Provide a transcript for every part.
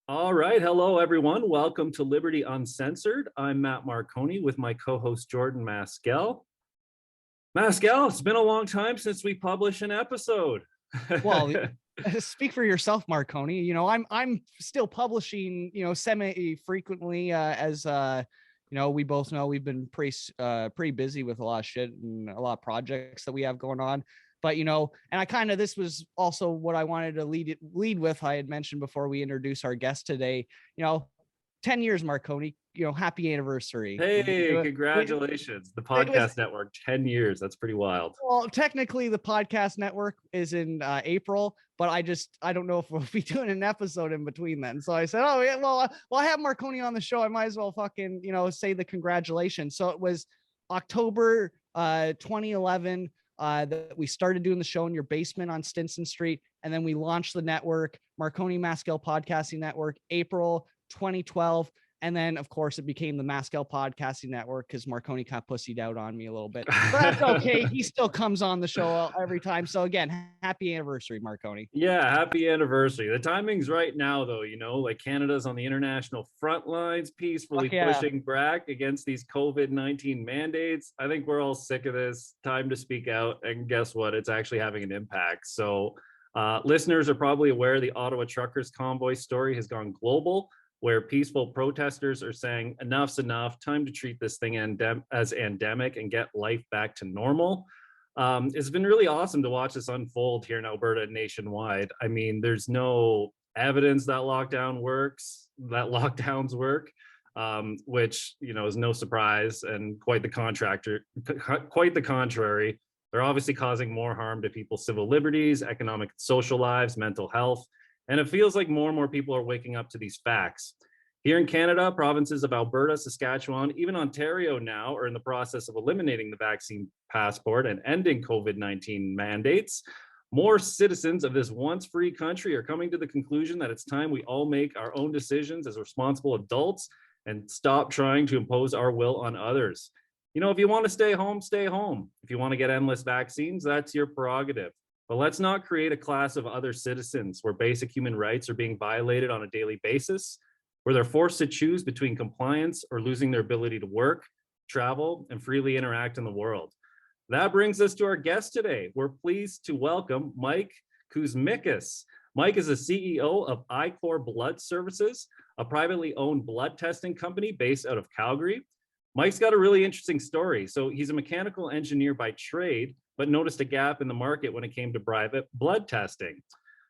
All right. Hello, everyone. Welcome to Liberty Uncensored. I'm Matt Marconi with my co-host Jordan Maskell. Maskell, it's been a long time since we published an episode. Well, speak for yourself, Marconi. I'm still publishing, semi-frequently, as we both know we've been pretty busy with a lot of shit and a lot of projects that we have going on. But and this was also what I wanted to lead with. I had mentioned before we introduce our guest today, 10 years, Marconi, happy anniversary. Hey, congratulations. The podcast network, 10 years. That's pretty wild. Well, technically the podcast network is in April, but I don't know if we'll be doing an episode in between then. So I said, oh yeah, well, I have Marconi on the show. I might as well fucking, say the congratulations. So it was October 2011 that we started doing the show in your basement on Stinson Street. And then we launched the network, Marconi Maskell Podcasting Network, April 2012. And then, of course, it became the Maskell Podcasting Network because Marconi kind of pussied out on me a little bit. But that's okay. He still comes on the show every time. So again, happy anniversary, Marconi. Yeah, happy anniversary. The timing's right now, though, like Canada's on the international front lines, peacefully pushing back against these COVID-19 mandates. I think we're all sick of this. Time to speak out. And guess what? It's actually having an impact. So listeners are probably aware the Ottawa truckers convoy story has gone global, where peaceful protesters are saying enough's enough, time to treat this thing as endemic and get life back to normal. It's been really awesome to watch this unfold here in Alberta and nationwide. I mean, there's no evidence that lockdowns work, which, is no surprise and quite the contrary. They're obviously causing more harm to people's civil liberties, economic and social lives, mental health. And it feels like more and more people are waking up to these facts. Here in Canada, provinces of Alberta, Saskatchewan, even Ontario now are in the process of eliminating the vaccine passport and ending COVID-19 mandates. More citizens of this once free country are coming to the conclusion that it's time we all make our own decisions as responsible adults and stop trying to impose our will on others. If you want to stay home, stay home. If you want to get endless vaccines, that's your prerogative. But let's not create a class of other citizens where basic human rights are being violated on a daily basis, where they're forced to choose between compliance or losing their ability to work, travel, and freely interact in the world. That brings us to our guest today. We're pleased to welcome Mike Kuzmickas. Mike is the CEO of Ichor Blood Services, a privately owned blood testing company based out of Calgary. Mike's got a really interesting story. So he's a mechanical engineer by trade, but noticed a gap in the market when it came to private blood testing.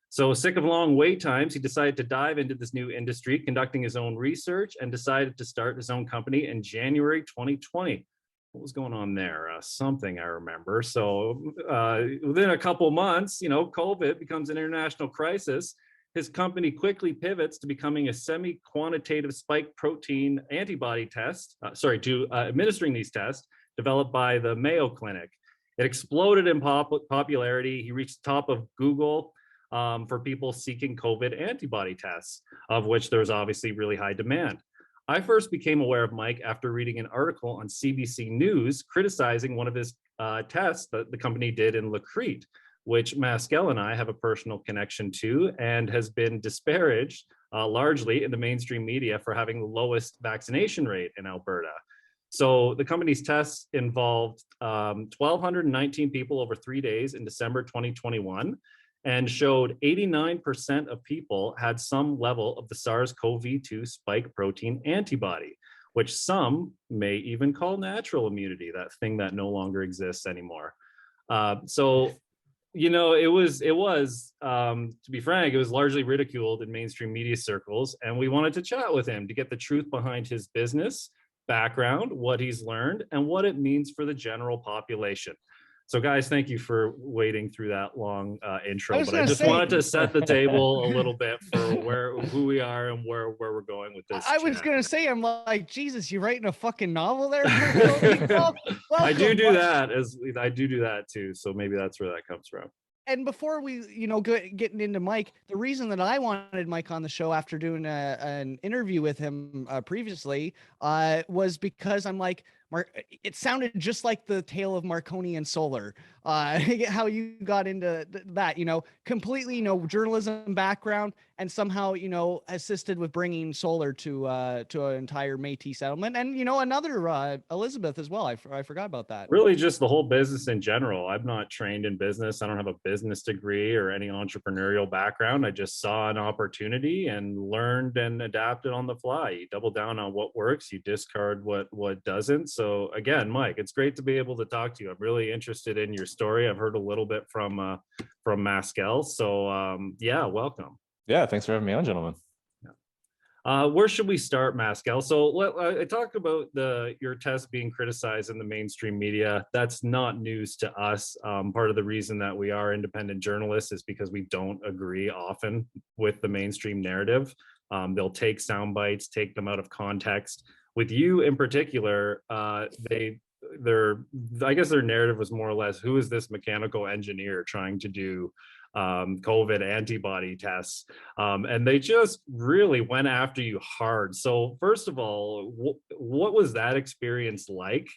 So sick of long wait times, he decided to dive into this new industry, conducting his own research, and decided to start his own company in January 2020. What was going on there? Something I remember. So within a couple months, COVID becomes an international crisis. His company quickly pivots to becoming a semi-quantitative spike protein antibody test, administering these tests developed by the Mayo Clinic. It exploded in popularity. He reached the top of Google for people seeking COVID antibody tests, of which there's obviously really high demand. I first became aware of Mike after reading an article on CBC News criticizing one of his tests that the company did in Lacrete, which Maskell and I have a personal connection to and has been disparaged largely in the mainstream media for having the lowest vaccination rate in Alberta. So the company's tests involved 1,219 people over 3 days in December 2021 and showed 89% of people had some level of the SARS-CoV-2 spike protein antibody, which some may even call natural immunity, that thing that no longer exists anymore. It was to be frank, it was largely ridiculed in mainstream media circles, and we wanted to chat with him to get the truth behind his business background, what he's learned, and what it means for the general population. So guys, thank you for waiting through that long intro, but I just wanted to set the table a little bit for who we are and where we're going with this. I was going to say, I'm like, Jesus, you writing a fucking novel there? I do that too. So maybe that's where that comes from. And before we, getting into Mike, the reason that I wanted Mike on the show after doing an interview with him previously was because I'm like, it sounded just like the tale of Marconi and solar. How you got into that, completely, journalism background, and somehow, assisted with bringing solar to an entire Métis settlement, and another Elizabeth as well. I forgot about that. Really, just the whole business in general. I'm not trained in business. I don't have a business degree or any entrepreneurial background. I just saw an opportunity and learned and adapted on the fly. You double down on what works, you discard what doesn't. So again, Mike, it's great to be able to talk to you. I'm really interested in your story. I've heard a little bit from Maskell. So yeah, welcome. Yeah, thanks for having me on, gentlemen. Where should we start, Maskell? So I talked about your test being criticized in the mainstream media. That's not news to us. Part of the reason that we are independent journalists is because we don't agree often with the mainstream narrative. They'll take sound bites, take them out of context. With you in particular, I guess their narrative was more or less, who is this mechanical engineer trying to do COVID antibody tests, and they just really went after you hard. So first of all, what was that experience like?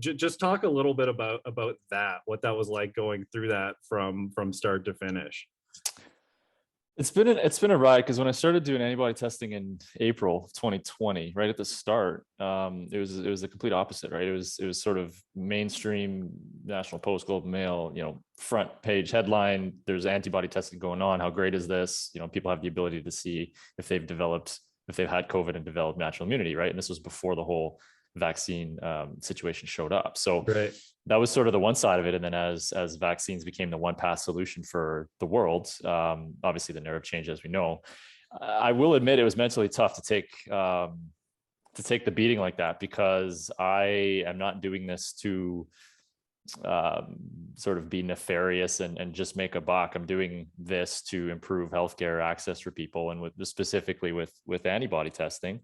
Just talk a little bit about that, what that was like going through that from start to finish. It's been a ride, because when I started doing antibody testing in April 2020, right at the start, it was the complete opposite, right? It was sort of mainstream National Post, Globe and Mail, front page headline. There's antibody testing going on. How great is this? People have the ability to see if they've had COVID and developed natural immunity, right? And this was before the whole vaccine situation showed up. So right. That was sort of the one side of it. And then as vaccines became the one pass solution for the world, obviously the narrative changed, as we know. I will admit it was mentally tough to take the beating like that, because I am not doing this to sort of be nefarious and just make a buck. I'm doing this to improve healthcare access for people, and specifically with antibody testing.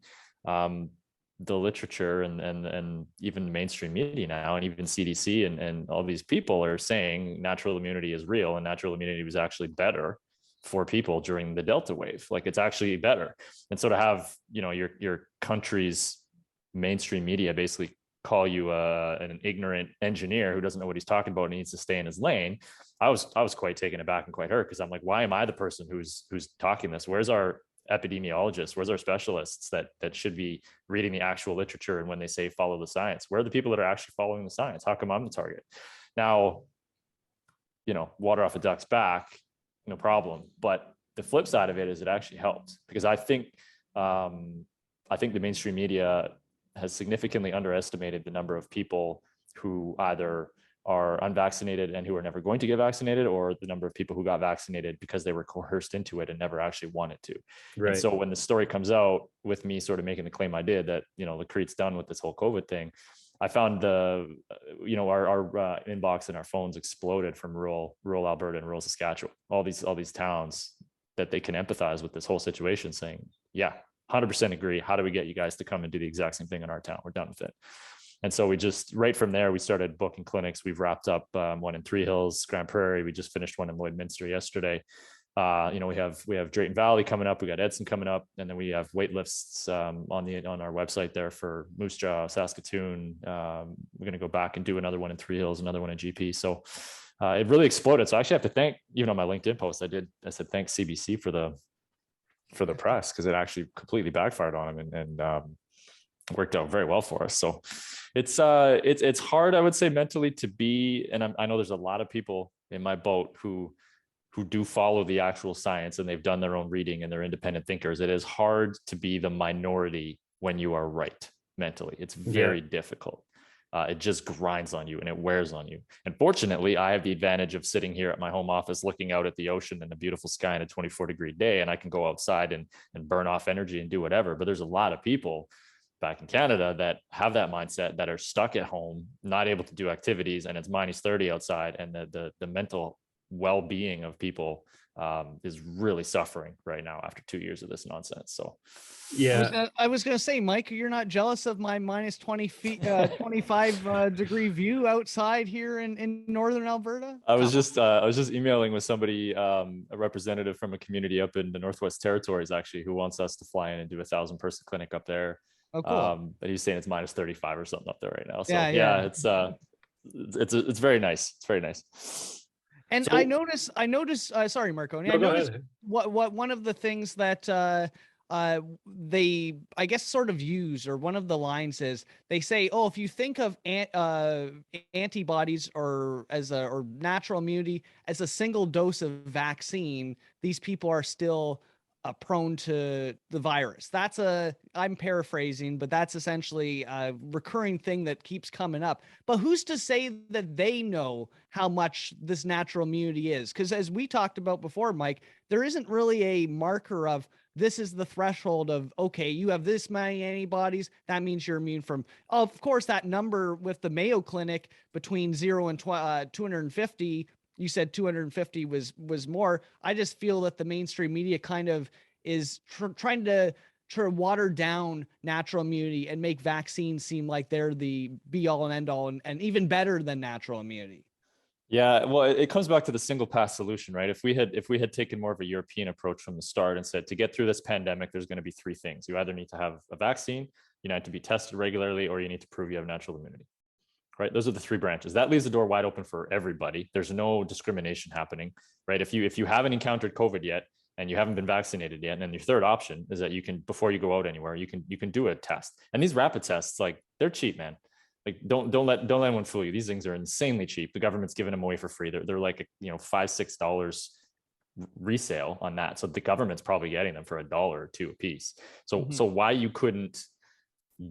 The literature and even the mainstream media now, and even CDC and all these people are saying natural immunity is real, and natural immunity was actually better for people during the Delta wave. Like, it's actually better. And so to have, your country's mainstream media basically call you an ignorant engineer who doesn't know what he's talking about and needs to stay in his lane, I was quite taken aback and quite hurt, because I'm like, why am I the person who's talking this? Where's our epidemiologists? Where's our specialists that should be reading the actual literature? And when they say follow the science, where are the people that are actually following the science? How come I'm the target? Now, water off a duck's back, no problem. But the flip side of it is it actually helped, because I think the mainstream media has significantly underestimated the number of people who either are unvaccinated and who are never going to get vaccinated, or the number of people who got vaccinated because they were coerced into it and never actually wanted to. Right. And so when the story comes out with me sort of making the claim I did that, Lacrete's done with this whole COVID thing, I found our inbox and our phones exploded from rural Alberta and rural Saskatchewan, all these towns that they can empathize with this whole situation, saying, yeah, 100% agree. How do we get you guys to come and do the exact same thing in our town? We're done with it. And so we just, right from there, we started booking clinics. We've wrapped up one in Three Hills, Grand Prairie. We just finished one in Lloydminster yesterday. We have Drayton Valley coming up. We got Edson coming up, and then we have wait lists on our website there for Moose Jaw, Saskatoon. We're going to go back and do another one in Three Hills, another one in GP. So it really exploded. So I actually have to thank, even on my LinkedIn post, I said thanks CBC for the press, because it actually completely backfired on them and worked out very well for us. So it's hard, I would say, mentally to be, and I know there's a lot of people in my boat who do follow the actual science, and they've done their own reading and they're independent thinkers. It is hard to be the minority when you are right mentally. It's very difficult. It just grinds on you and it wears on you. And fortunately, I have the advantage of sitting here at my home office, looking out at the ocean and the beautiful sky in a 24-degree day, and I can go outside and burn off energy and do whatever. But there's a lot of people back in Canada that have that mindset, that are stuck at home, not able to do activities, and it's -30 outside, and the mental well-being of people is really suffering right now after 2 years of this nonsense. So yeah, I was gonna say, Mike, you're not jealous of my -20 feet 25 degree view outside here in northern Alberta? I was just emailing with somebody, a representative from a community up in the Northwest Territories, actually, who wants us to fly in and do 1,000-person clinic up there Oh, cool. But he's saying it's minus 35 or something up there right now. So Yeah, yeah, yeah. it's very nice. It's very nice. And So- I notice, sorry, Marconi, No, I go noticed ahead. what one of the things that they, I guess, sort of use, or one of the lines is, they say, oh, if you think of antibodies or or natural immunity as a single dose of vaccine, these people are still prone to the virus. I'm paraphrasing, but that's essentially a recurring thing that keeps coming up. But who's to say that they know how much this natural immunity is? Because as we talked about before, Mike, there isn't really a marker of this is the threshold of, okay, you have this many antibodies, that means you're immune from. Of course, that number with the Mayo Clinic between 0 and 250, you said 250 was more. I just feel that the mainstream media kind of is trying to water down natural immunity and make vaccines seem like they're the be all and end all, and even better than natural immunity. Yeah, well, it comes back to the single pass solution, right? If we had taken more of a European approach from the start and said, to get through this pandemic, there's going to be three things. You either need to have a vaccine, you need to be tested regularly, or you need to prove you have natural immunity. Right? Those are the three branches. That leaves the door wide open for everybody. There's no discrimination happening, right? If you haven't encountered COVID yet and you haven't been vaccinated yet, and then your third option is that you can, before you go out anywhere, you can do a test. And these rapid tests, like, they're cheap, man. Like, don't let anyone fool you. These things are insanely cheap. The government's giving them away for free. They're like, $5-6 resale on that. So the government's probably getting them for $1 or $2 a piece. So why you couldn't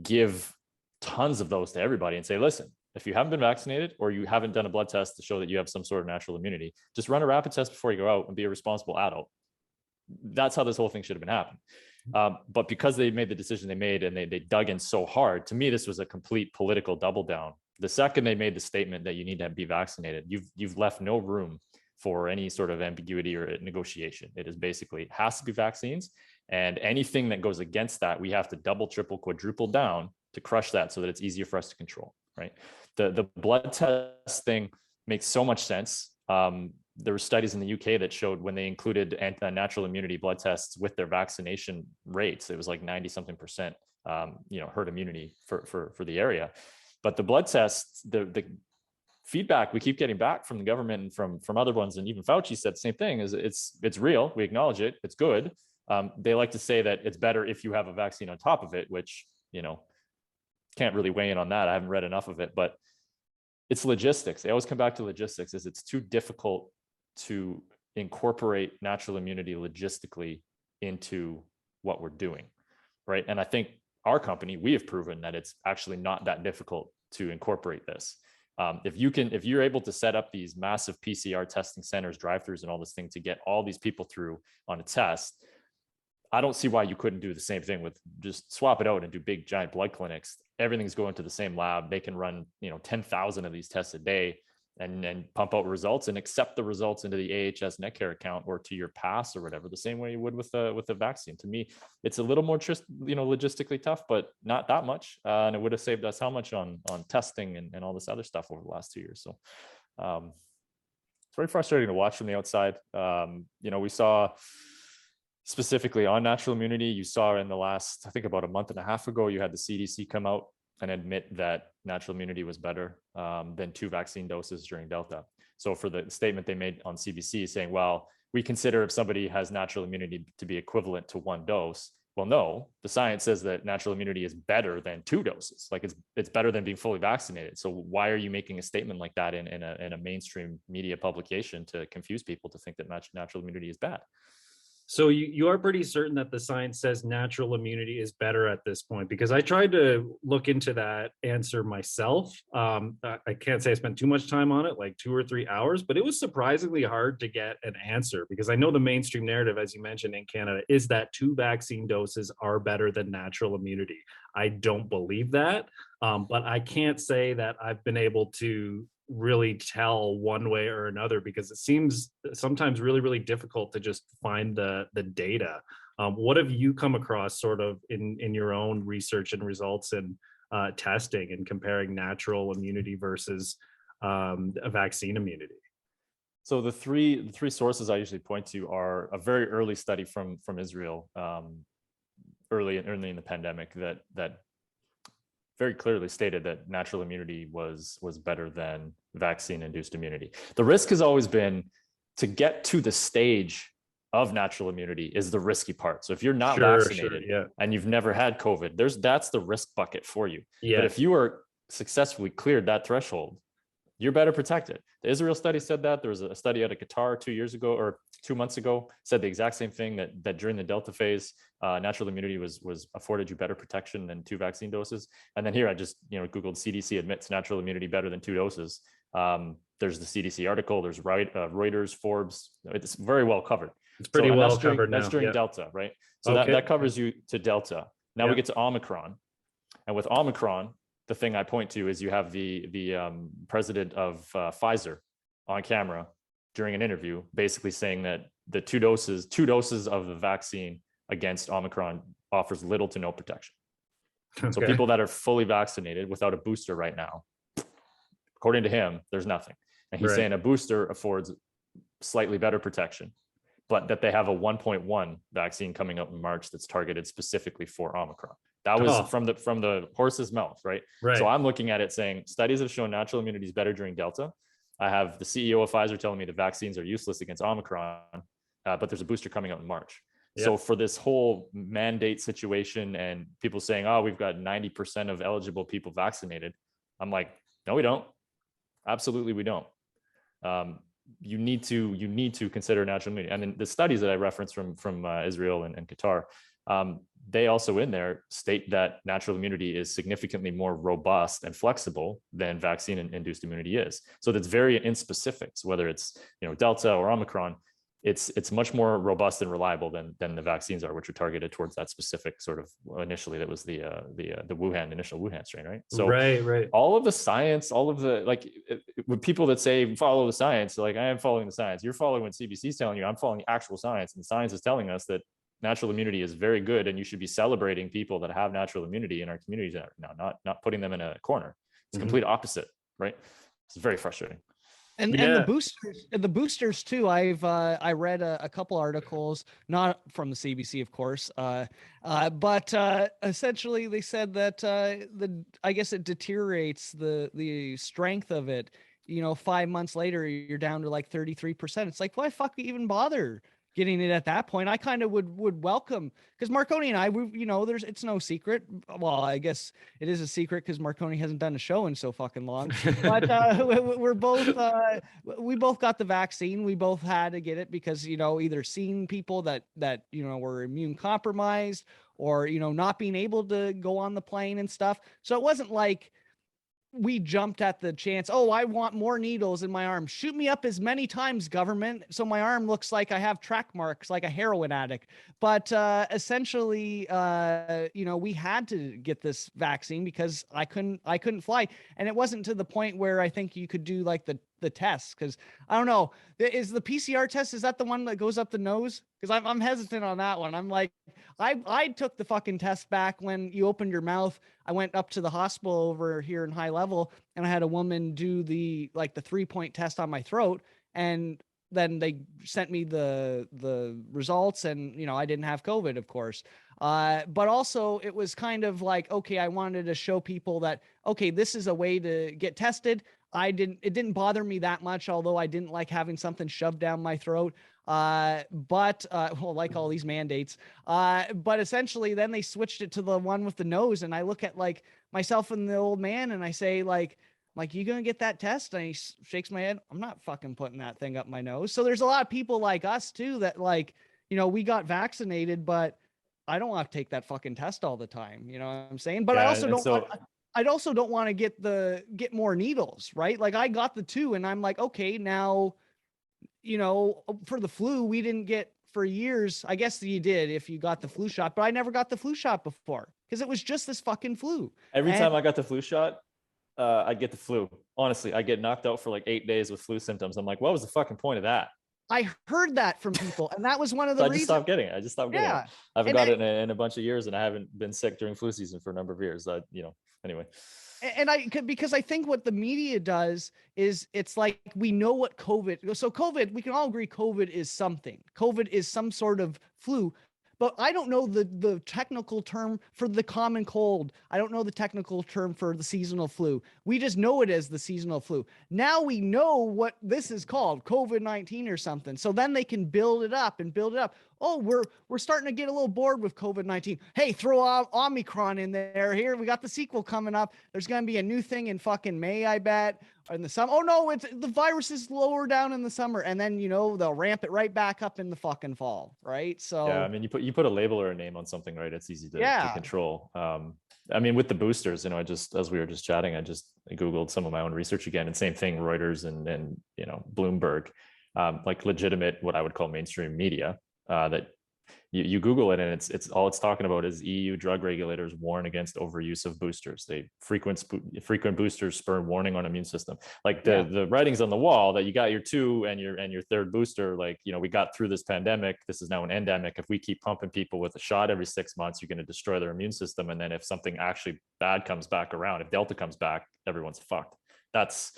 give tons of those to everybody and say, listen, if you haven't been vaccinated or you haven't done a blood test to show that you have some sort of natural immunity, just run a rapid test before you go out and be a responsible adult. That's how this whole thing should have been happening. But because they made the decision they made and they dug in so hard, to me, this was a complete political double down. The second they made the statement that you need to be vaccinated, you've left no room for any sort of ambiguity or negotiation. It is basically, it has to be vaccines, and anything that goes against that, we have to double, triple, quadruple down to crush that so that it's easier for us to control, right? The blood test thing makes so much sense. There were studies in the UK that showed when they included natural immunity blood tests with their vaccination rates, it was like 90-something%, herd immunity for the area. But the blood tests, the feedback we keep getting back from the government and from other ones, and even Fauci said the same thing, is it's real. We acknowledge it. It's good. They like to say that it's better if you have a vaccine on top of it, which, can't really weigh in on that. I haven't read enough of it, but it's logistics. They always come back to logistics. It's too difficult to incorporate natural immunity logistically into what we're doing, right? And I think our company, we have proven that it's actually not that difficult to incorporate this. If you're able to set up these massive PCR testing centers, drive-throughs, and all this thing to get all these people through on a test, I don't see why you couldn't do the same thing with just swap it out and do big giant blood clinics. Everything's going to the same lab. They can run, 10,000 of these tests a day and pump out results and accept the results into the AHS Netcare account or to your pass or whatever, the same way you would with the vaccine. To me, it's a little more logistically tough, but not that much. And it would have saved us how much on testing and all this other stuff over the last 2 years. So it's very frustrating to watch from the outside. We saw, specifically on natural immunity, you saw in the last, I think about a month and a half ago, you had the CDC come out and admit that natural immunity was better than 2 vaccine doses during Delta. So for the statement they made on CBC saying, well, we consider if somebody has natural immunity to be equivalent to 1 dose. Well, no, the science says that natural immunity is better than 2 doses. Like it's better than being fully vaccinated. So why are you making a statement like that in a mainstream media publication to confuse people to think that natural immunity is bad? So you are pretty certain that the science says natural immunity is better at this point? Because I tried to look into that answer myself. I can't say I spent too much time on it, like 2 or 3 hours, but it was surprisingly hard to get an answer, because I know the mainstream narrative, as you mentioned, in Canada, is that 2 vaccine doses are better than natural immunity. I don't believe that, but I can't say that I've been able to really tell one way or another, because it seems sometimes really, really difficult to just find the data. What have you come across sort of in your own research and results and testing and comparing natural immunity versus a vaccine immunity? So the three sources I usually point to are a very early study from Israel, early in the pandemic that very clearly stated that natural immunity was better than vaccine-induced immunity. The risk has always been to get to the stage of natural immunity is the risky part. So if you're not vaccinated and you've never had COVID, that's the risk bucket for you. But if you are successfully cleared that threshold, you're better protected. The Israel study said that. There was a study out of Qatar 2 years ago or 2 months ago, said the exact same thing, that during the Delta phase, natural immunity was afforded you better protection than 2 vaccine doses. And then here I just Googled CDC admits natural immunity better than 2 doses. There's the CDC article, there's Reuters, Forbes. It's very well covered. It's pretty well covered now. That's during Delta, right? So that covers you to Delta. Now we get to Omicron. And with Omicron, the thing I point to is you have the president of Pfizer on camera during an interview, basically saying that the two doses of the vaccine against Omicron offers little to no protection. So people that are fully vaccinated without a booster right now, according to him, there's nothing. And he's saying a booster affords slightly better protection, but that they have a 1.1 vaccine coming up in March that's targeted specifically for Omicron. That was from the horse's mouth, right? So I'm looking at it saying studies have shown natural immunity is better during Delta. I have the CEO of Pfizer telling me the vaccines are useless against Omicron, but there's a booster coming out in March. So for this whole mandate situation and people saying, oh, we've got 90% of eligible people vaccinated, I'm like, no, we don't. Absolutely, we don't. You need to consider natural immunity. And then the studies that I referenced from Israel and Qatar, they also in there state that natural immunity is significantly more robust and flexible than vaccine-induced immunity is. So that's very in specifics, whether it's Delta or Omicron, it's much more robust and reliable than the vaccines are, which are targeted towards that specific sort of initially that was the initial Wuhan strain, right? So all of the science, all of the with people that say follow the science, like I am following the science. You're following what CBC is telling you. I'm following actual science, and science is telling us that natural immunity is very good, and you should be celebrating people that have natural immunity in our communities now, not putting them in a corner. It's complete opposite, right? It's very frustrating. And the boosters too. I read a couple articles, not from the CBC, of course, but essentially they said that I guess it deteriorates the strength of it. 5 months later, you're down to like 33%. It's like, why fuck even bother getting it at that point? I kind of would welcome, because Marconi and I, it's no secret. Well, I guess it is a secret because Marconi hasn't done a show in so fucking long. But we're both we both got the vaccine. We both had to get it because either seeing people that were immune compromised or not being able to go on the plane and stuff. So it wasn't like we jumped at the chance. Oh, I want more needles in my arm. Shoot me up as many times, government, so my arm looks like I have track marks like a heroin addict. But essentially, we had to get this vaccine because I couldn't fly, and it wasn't to the point where I think you could do like the tests, because I don't know, is the PCR test, is that the one that goes up the nose? Because I'm hesitant on that one. I'm like, I took the fucking test back when you opened your mouth. I went up to the hospital over here in High Level, and I had a woman do the 3-point test on my throat, and then they sent me the results, and I didn't have COVID, of course. But also it was kind of like, okay, I wanted to show people that, okay, this is a way to get tested. It didn't bother me that much, although I didn't like having something shoved down my throat. Like all these mandates. But essentially then they switched it to the one with the nose, and I look at like myself and the old man, and I say like, you gonna get that test? And he shakes my head. I'm not fucking putting that thing up my nose. So there's a lot of people like us too that we got vaccinated, but I don't want to take that fucking test all the time. You know what I'm saying? But I also don't. I also don't want to get more needles, right? Like I got the 2, and I'm like, okay, now, for the flu, we didn't get for years. I guess you did if you got the flu shot, but I never got the flu shot before because it was just this fucking flu. Every time I got the flu shot, I'd get the flu. Honestly, I get knocked out for like 8 days with flu symptoms. I'm like, what was the fucking point of that? I heard that from people, and that was one of the reasons. I just stopped getting it. I haven't got it in a bunch of years, and I haven't been sick during flu season for a number of years. Anyway. And because I think what the media does is it's like, we know what COVID, so COVID, we can all agree COVID is something. COVID is some sort of flu, but I don't know the technical term for the common cold. I don't know the technical term for the seasonal flu. We just know it as the seasonal flu. Now we know what this is called, COVID-19 or something. So then they can build it up and build it up. Oh, we're starting to get a little bored with COVID-19. Hey, throw Omicron in there. Here, we got the sequel coming up. There's going to be a new thing in fucking May, I bet. In the summer. Oh no, it's the virus is lower down in the summer, and then they'll ramp it right back up in the fucking fall, right? So yeah, I mean, you put a label or a name on something, right? It's easy to control. I mean, with the boosters, I just, as we were just chatting, I Googled some of my own research again, and same thing, Reuters and Bloomberg, like legitimate, what I would call mainstream media, that you Google it, and it's all it's talking about is EU drug regulators warn against overuse of boosters. They frequent boosters spur warning on immune system. Like the writings on the wall that you got your 2 and your 3rd booster. Like, we got through this pandemic. This is now an endemic. If we keep pumping people with a shot every 6 months, you're going to destroy their immune system. And then if something actually bad comes back around, if Delta comes back, everyone's fucked. That's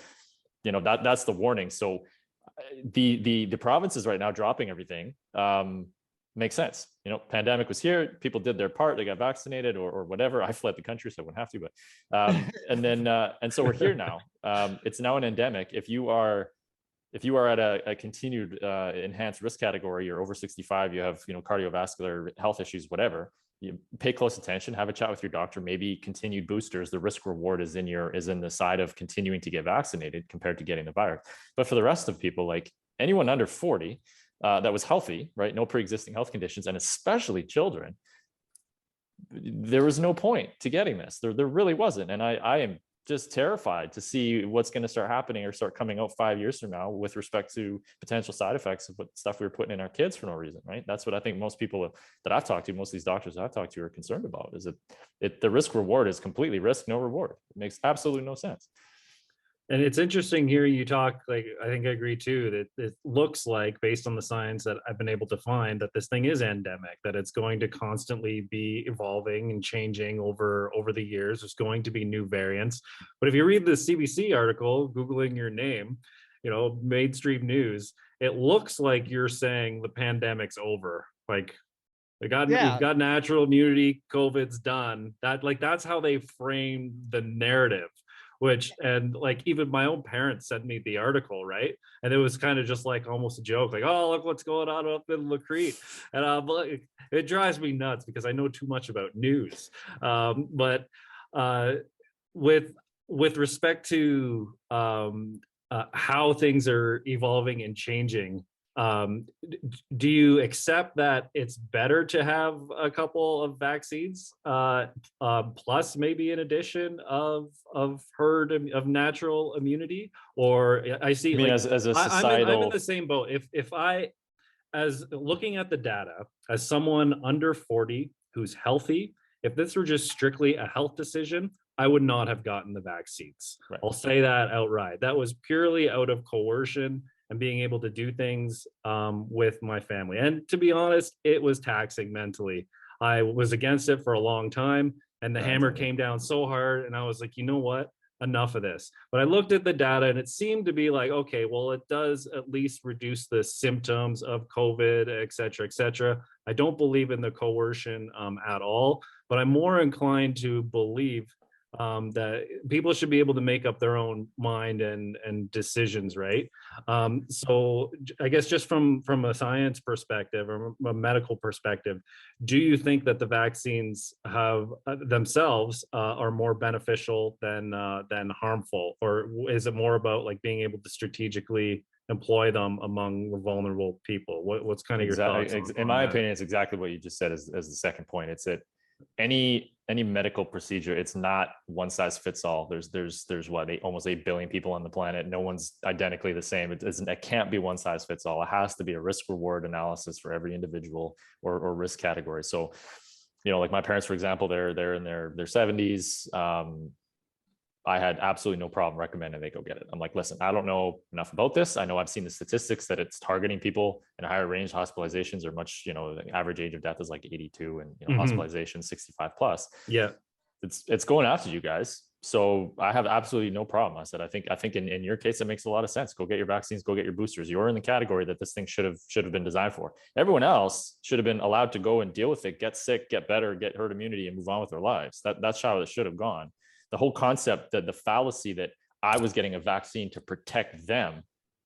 that's the warning. So the provinces right now dropping everything. Makes sense. Pandemic was here. People did their part. They got vaccinated or whatever. I fled the country, so I wouldn't have to. But and so we're here now. It's now an endemic. If you are at a continued enhanced risk category, you're over 65, you have cardiovascular health issues, whatever. You pay close attention. Have a chat with your doctor. Maybe continued boosters. The risk reward is in the side of continuing to get vaccinated compared to getting the virus. But for the rest of people, like anyone under 40. That was healthy, right? No pre-existing health conditions, and especially children. There was no point to getting this. There really wasn't. And I am just terrified to see what's going to start happening or start coming out 5 years from now with respect to potential side effects of what stuff we were putting in our kids for no reason, right? That's what I think most people that I've talked to, most of these doctors I've talked to, are concerned about. Is that the risk reward is completely risk, no reward. It makes absolutely no sense. And it's interesting hearing you talk, like, I think I agree too, that it looks like, based on the science that I've been able to find, that this thing is endemic, that it's going to constantly be evolving and changing over the years. There's going to be new variants. But if you read the CBC article, Googling your name, mainstream news, it looks like you're saying the pandemic's over. Like, we've got natural immunity, COVID's done. That's how they frame the narrative. And even my own parents sent me the article, right? And it was kind of just like almost a joke, like, oh, look what's going on up in Lacrete. And it drives me nuts because I know too much about news. But with respect to how things are evolving and changing, do you accept that it's better to have a couple of vaccines, plus maybe an addition of herd of natural immunity? Or I see, as a societal... I'm in the same boat. If I, as looking at the data, as someone under 40 who's healthy, if this were just strictly a health decision, I would not have gotten the vaccines. Right. I'll say that outright. That was purely out of coercion and being able to do things with my family. And to be honest, it was taxing mentally. I was against it for a long time, and the hammer came down so hard, and I was like, you know what? Enough of this. But I looked at the data, and it seemed to be like, okay, well, it does at least reduce the symptoms of COVID, et cetera, et cetera. I don't believe in the coercion at all, but I'm more inclined to believe that people should be able to make up their own mind and decisions, right? So I guess just from a science perspective or a medical perspective, do you think that the vaccines have themselves are more beneficial than harmful, or is it more about like being able to strategically employ them among vulnerable people? What's kind of your thoughts? In my opinion, it's exactly what you just said as the second point. It's that any medical procedure, it's not one size fits all. There's what, almost 8 billion people on the planet. No one's identically the same. It can't be one size fits all. It has to be a risk reward analysis for every individual or risk category. So, like my parents, for example, they're in their 70s. I had absolutely no problem recommending they go get it. I'm like, listen, I don't know enough about this. I know I've seen the statistics that it's targeting people in a higher range. Hospitalizations are much, the average age of death is like 82, and hospitalization 65 plus. Yeah. It's going after you guys. So I have absolutely no problem. I said, I think in your case, it makes a lot of sense. Go get your vaccines, go get your boosters. You're in the category that this thing should have been designed for. Everyone else should have been allowed to go and deal with it, get sick, get better, get herd immunity, and move on with their lives. That's how it should have gone. The whole concept, that the fallacy that I was getting a vaccine to protect them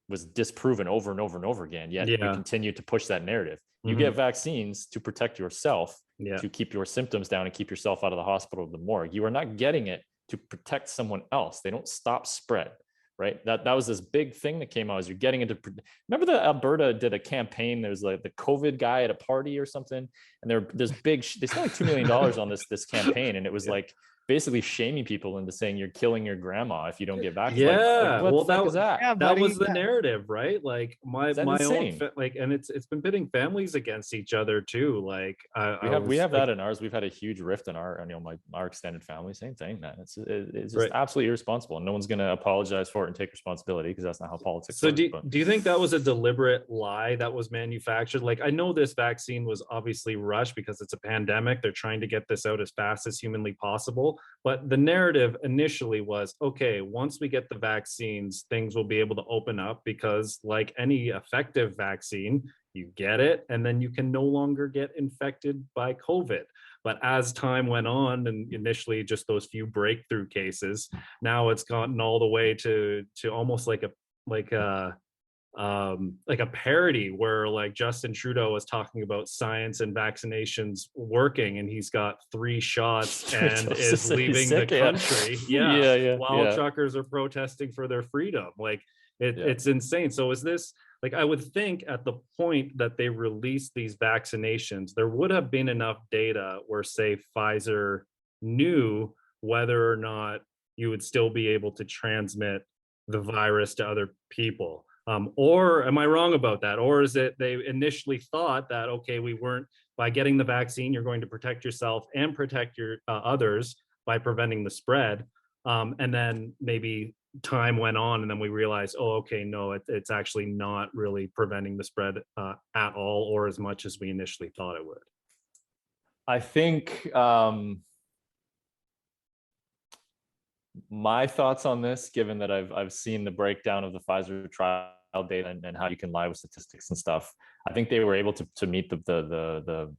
was disproven over and over and over again. Yet we continue to push that narrative. You get vaccines to protect yourself, to keep your symptoms down and keep yourself out of the hospital or the morgue. You are not getting it to protect someone else. They don't stop spread, right? That was this big thing that came out as you're getting into. Remember that Alberta did a campaign? There's like the COVID guy at a party or something, and there's big. They spent like $2 million on this campaign, and it was like basically shaming people into saying you're killing your grandma if you don't get vaccinated. Yeah, what the fuck is that? Yeah, that was the narrative, right? Like my insane? own like, and it's been pitting families against each other too. Like we have that in ours. We've had a huge rift in our our extended family. Same thing, man. It's just absolutely irresponsible, and no one's going to apologize for it and take responsibility, because that's not how politics works. Do you think that was a deliberate lie that was manufactured? Like, I know this vaccine was obviously rushed because it's a pandemic. They're trying to get this out as fast as humanly possible. But the narrative initially was, okay, once we get the vaccines, things will be able to open up, because like any effective vaccine, you get it and then you can no longer get infected by COVID. But as time went on, and initially just those few breakthrough cases, now it's gotten all the way to almost like a parody where like Justin Trudeau was talking about science and vaccinations working, and he's got 3 shots and is leaving the country. While truckers are protesting for their freedom. Like it's insane. So is this, like, I would think at the point that they released these vaccinations, there would have been enough data where, say, Pfizer knew whether or not you would still be able to transmit the virus to other people. Or am I wrong about that? Or is it they initially thought that, okay, we weren't, by getting the vaccine, you're going to protect yourself and protect your others by preventing the spread. And then maybe time went on, and then we realized, oh, okay, no, it's actually not really preventing the spread at all, or as much as we initially thought it would. I think my thoughts on this, given that I've seen the breakdown of the Pfizer trial data and how you can lie with statistics and stuff, I think they were able to meet the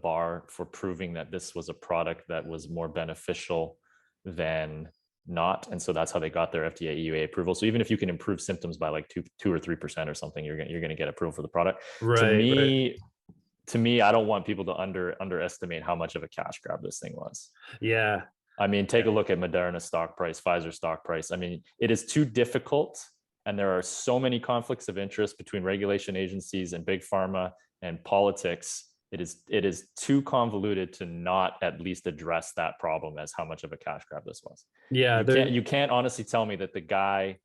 bar for proving that this was a product that was more beneficial than not, and so that's how they got their FDA EUA approval. So even if you can improve symptoms by like 2 or 3% or something, you're going to get approval for the product. To me, I don't want people to underestimate how much of a cash grab this thing was. Yeah. I mean, take a look at Moderna's stock price, Pfizer's stock price. I mean, it is too difficult, and there are so many conflicts of interest between regulation agencies and big pharma and politics. It is too convoluted to not at least address that problem as how much of a cash grab this was. Yeah, you can't honestly tell me that the guy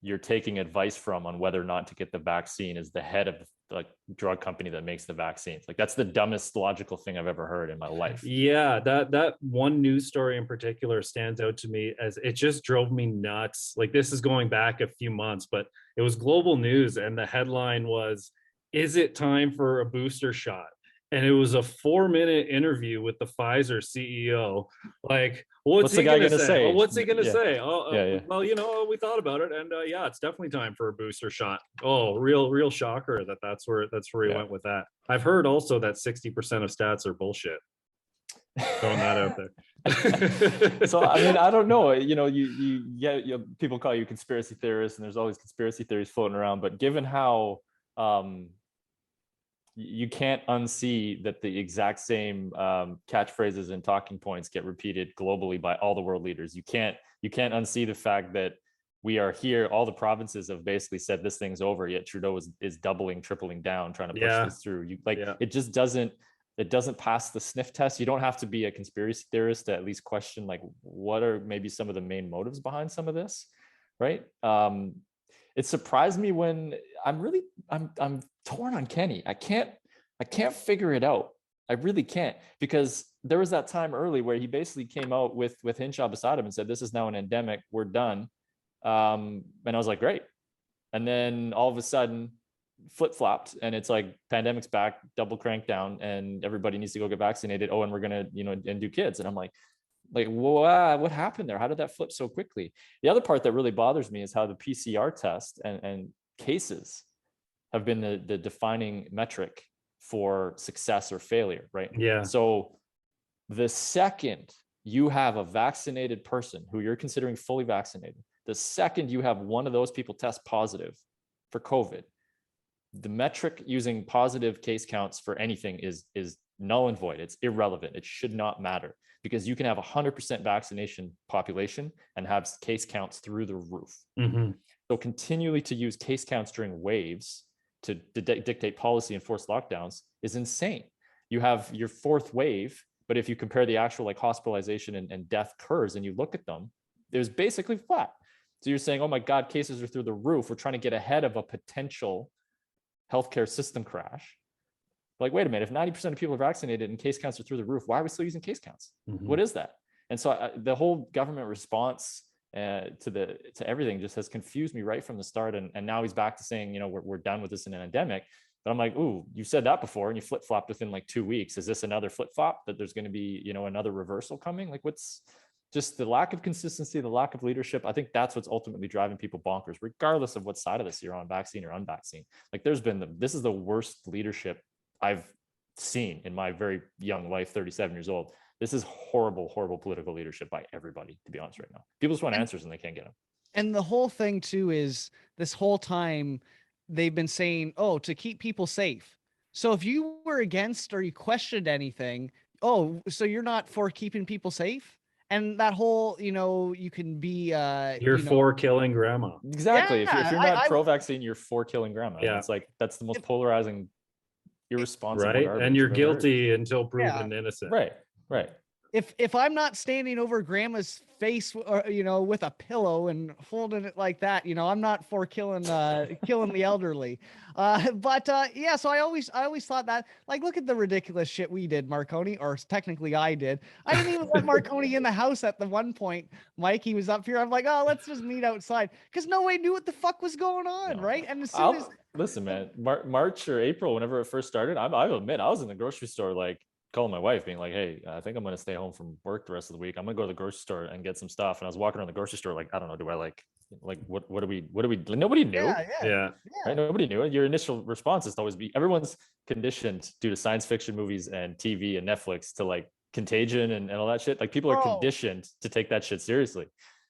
you're taking advice from on whether or not to get the vaccine is the head of the drug company that makes the vaccines. Like, that's the dumbest logical thing I've ever heard in my life. Yeah, that one news story in particular stands out to me, as it just drove me nuts. Like, this is going back a few months, but it was global news, and the headline was, "Is it time for a booster shot?" And it was a 4-minute interview with the Pfizer CEO. Like, what's he gonna say? Well, what's he gonna say? Well, we thought about it, and it's definitely time for a booster shot. Oh, real shocker that's where he went with that. I've heard also that 60% of stats are bullshit. Throwing that out there. So I mean, I don't know. People call you conspiracy theorists, and there's always conspiracy theories floating around. But given how you can't unsee that the exact same catchphrases and talking points get repeated globally by all the world leaders. You can't unsee the fact that we are here. All the provinces have basically said this thing's over, yet Trudeau is doubling, tripling down, trying to push this through. It just doesn't pass the sniff test. You don't have to be a conspiracy theorist to at least question, like, what are maybe some of the main motives behind some of this, right? It surprised me when I'm torn on Kenny. I can't figure it out. I really can't, because there was that time early where he basically came out with Hinshaw beside him and said, "This is now an endemic. We're done." And I was like, great. And then all of a sudden, flip-flopped, and it's like, pandemic's back, double crank down, and everybody needs to go get vaccinated. Oh, and we're gonna and do kids. And I'm like, Like, what happened there? How did that flip so quickly? The other part that really bothers me is how the PCR test and cases have been the defining metric for success or failure, right? Yeah. So the second you have a vaccinated person who you're considering fully vaccinated, the second you have one of those people test positive for COVID, the metric using positive case counts for anything is null and void. It's irrelevant. It should not matter, because you can have 100% vaccination population and have case counts through the roof. Mm-hmm. So continually to use case counts during waves to dictate policy and force lockdowns is insane. You have your fourth wave, but if you compare the actual like hospitalization and death curves and you look at them, it was basically flat. So you're saying, oh my God, cases are through the roof. We're trying to get ahead of a potential healthcare system crash. Like, wait a minute, if 90% of people are vaccinated and case counts are through the roof, why are we still using case counts? Mm-hmm. What is that? And so the whole government response to everything just has confused me right from the start. And now he's back to saying, you know, we're done with this in an endemic. But I'm like, ooh, you said that before and you flip-flopped within like 2 weeks. Is this another flip-flop that there's going to be, you know, another reversal coming? Like, what's just the lack of consistency, the lack of leadership? I think that's what's ultimately driving people bonkers, regardless of what side of this you're on, vaccine or unvaccinated. Like, this is the worst leadership I've seen in my very young life, 37 years old. This is horrible, horrible political leadership by everybody, to be honest right now. People just want answers and they can't get them. And the whole thing too is this whole time they've been saying, oh, to keep people safe. So if you were against or you questioned anything, oh, so you're not for keeping people safe? And that whole, you know, you can be you're for killing grandma. Exactly. Yeah, if you're not pro-vaccine, you're for killing grandma. Yeah. It's like, that's the most polarizing, irresponsible right, garbage and you're I've ever heard. guilty until proven innocent. Right. If I'm not standing over grandma's face, or, you know, with a pillow and holding it like that, you know, I'm not for killing killing the elderly. Yeah, so I always thought that, like, look at the ridiculous shit we did, Marconi, or technically I did. I didn't even let Marconi in the house at the one point. Mike, he was up here. I'm like, oh, let's just meet outside, because nobody knew what the fuck was going on, right? And as soon as listen, man, March or April, whenever it first started, I'll admit I was in the grocery store, like, calling my wife being like, hey, I think I'm going to stay home from work the rest of the week. I'm going to go to the grocery store and get some stuff. And I was walking around the grocery store like, I don't know, do I like what do we nobody knew. Yeah. Right? Nobody knew. Your initial response is to always be, everyone's conditioned due to science fiction movies and TV and Netflix to like Contagion and all that shit. Like, people are conditioned to take that shit seriously.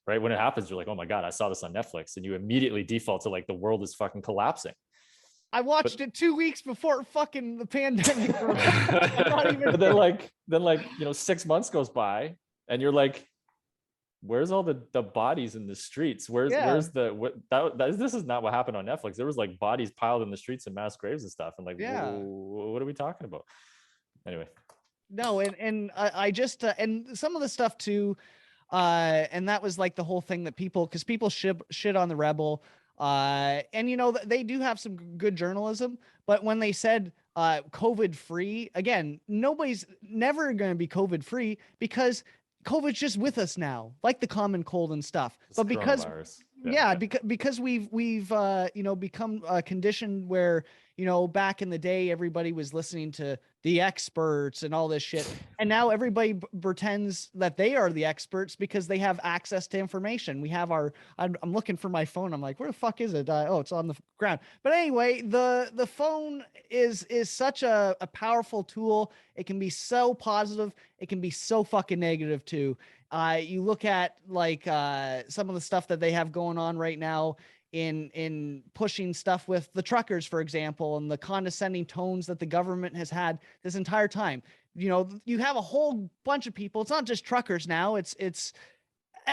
Right? When it happens, you're like, oh my God, I saw this on Netflix. And you immediately default to like, the world is fucking collapsing. I watched it 2 weeks before fucking the pandemic. But then 6 months goes by and you're like, where's all the bodies in the streets? Where's this is not what happened on Netflix. There was like bodies piled in the streets and mass graves and stuff. And like, what are we talking about? Anyway. No, and I just and some of the stuff too, and that was like the whole thing that people shit on the Rebel. And you know, they do have some good journalism, but when they said COVID free, again, nobody's never going to be COVID free, because COVID's just with us now, like the common cold and stuff. But because because we've you know, become conditioned where, you know, back in the day everybody was listening to the experts and all this shit, and now everybody pretends that they are the experts because they have access to information. We have our I'm looking for my phone. I'm like, where the fuck is it? Oh, it's on the ground. But anyway, the phone is such a powerful tool. It can be so positive, it can be so fucking negative too. You look at like some of the stuff that they have going on right now in pushing stuff with the truckers, for example, and the condescending tones that the government has had this entire time. You know, you have a whole bunch of people. It's not just truckers now. It's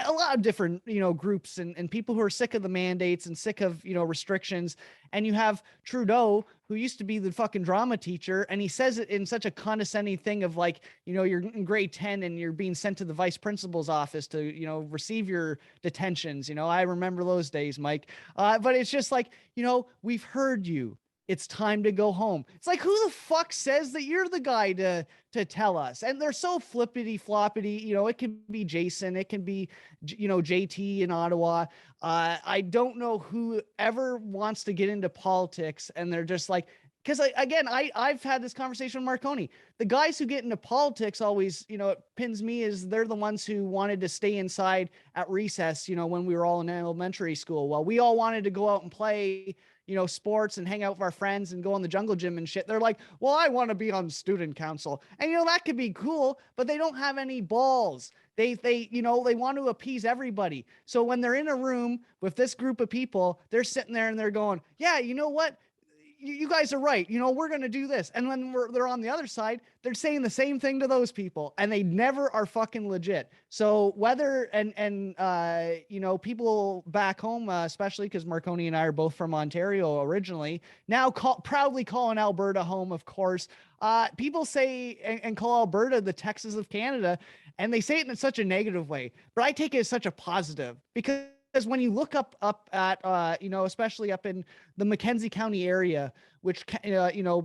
a lot of different, you know, groups and people who are sick of the mandates and sick of, you know, restrictions. And you have Trudeau, who used to be the fucking drama teacher, and he says it in such a condescending thing of like, you know, you're in grade 10 and you're being sent to the vice principal's office to, you know, receive your detentions. You know, I remember those days, Mike. But it's just like, you know, we've heard you. It's time to go home. It's like, who the fuck says that you're the guy to tell us? And they're so flippity floppity. You know, it can be Jason, it can be, you know, JT in Ottawa. I don't know who ever wants to get into politics, and they're just like, because I've had this conversation with Marconi. The guys who get into politics always, it pins me, is they're the ones who wanted to stay inside at recess, when we were all in elementary school. Well, we all wanted to go out and play, sports and hang out with our friends and go on the jungle gym and shit. They're like, well, I want to be on student council. And, that could be cool, but they don't have any balls. They want to appease everybody. So when they're in a room with this group of people, they're sitting there and they're going, yeah, you know what? You guys are right. We're going to do this. And when they're on the other side, they're saying the same thing to those people, and they never are fucking legit. So whether, people back home, especially because Marconi and I are both from Ontario originally, now proudly calling Alberta home, of course. People say and call Alberta the Texas of Canada, and they say it in such a negative way, but I take it as such a positive, because when you look up at, especially up in the Mackenzie County area, which,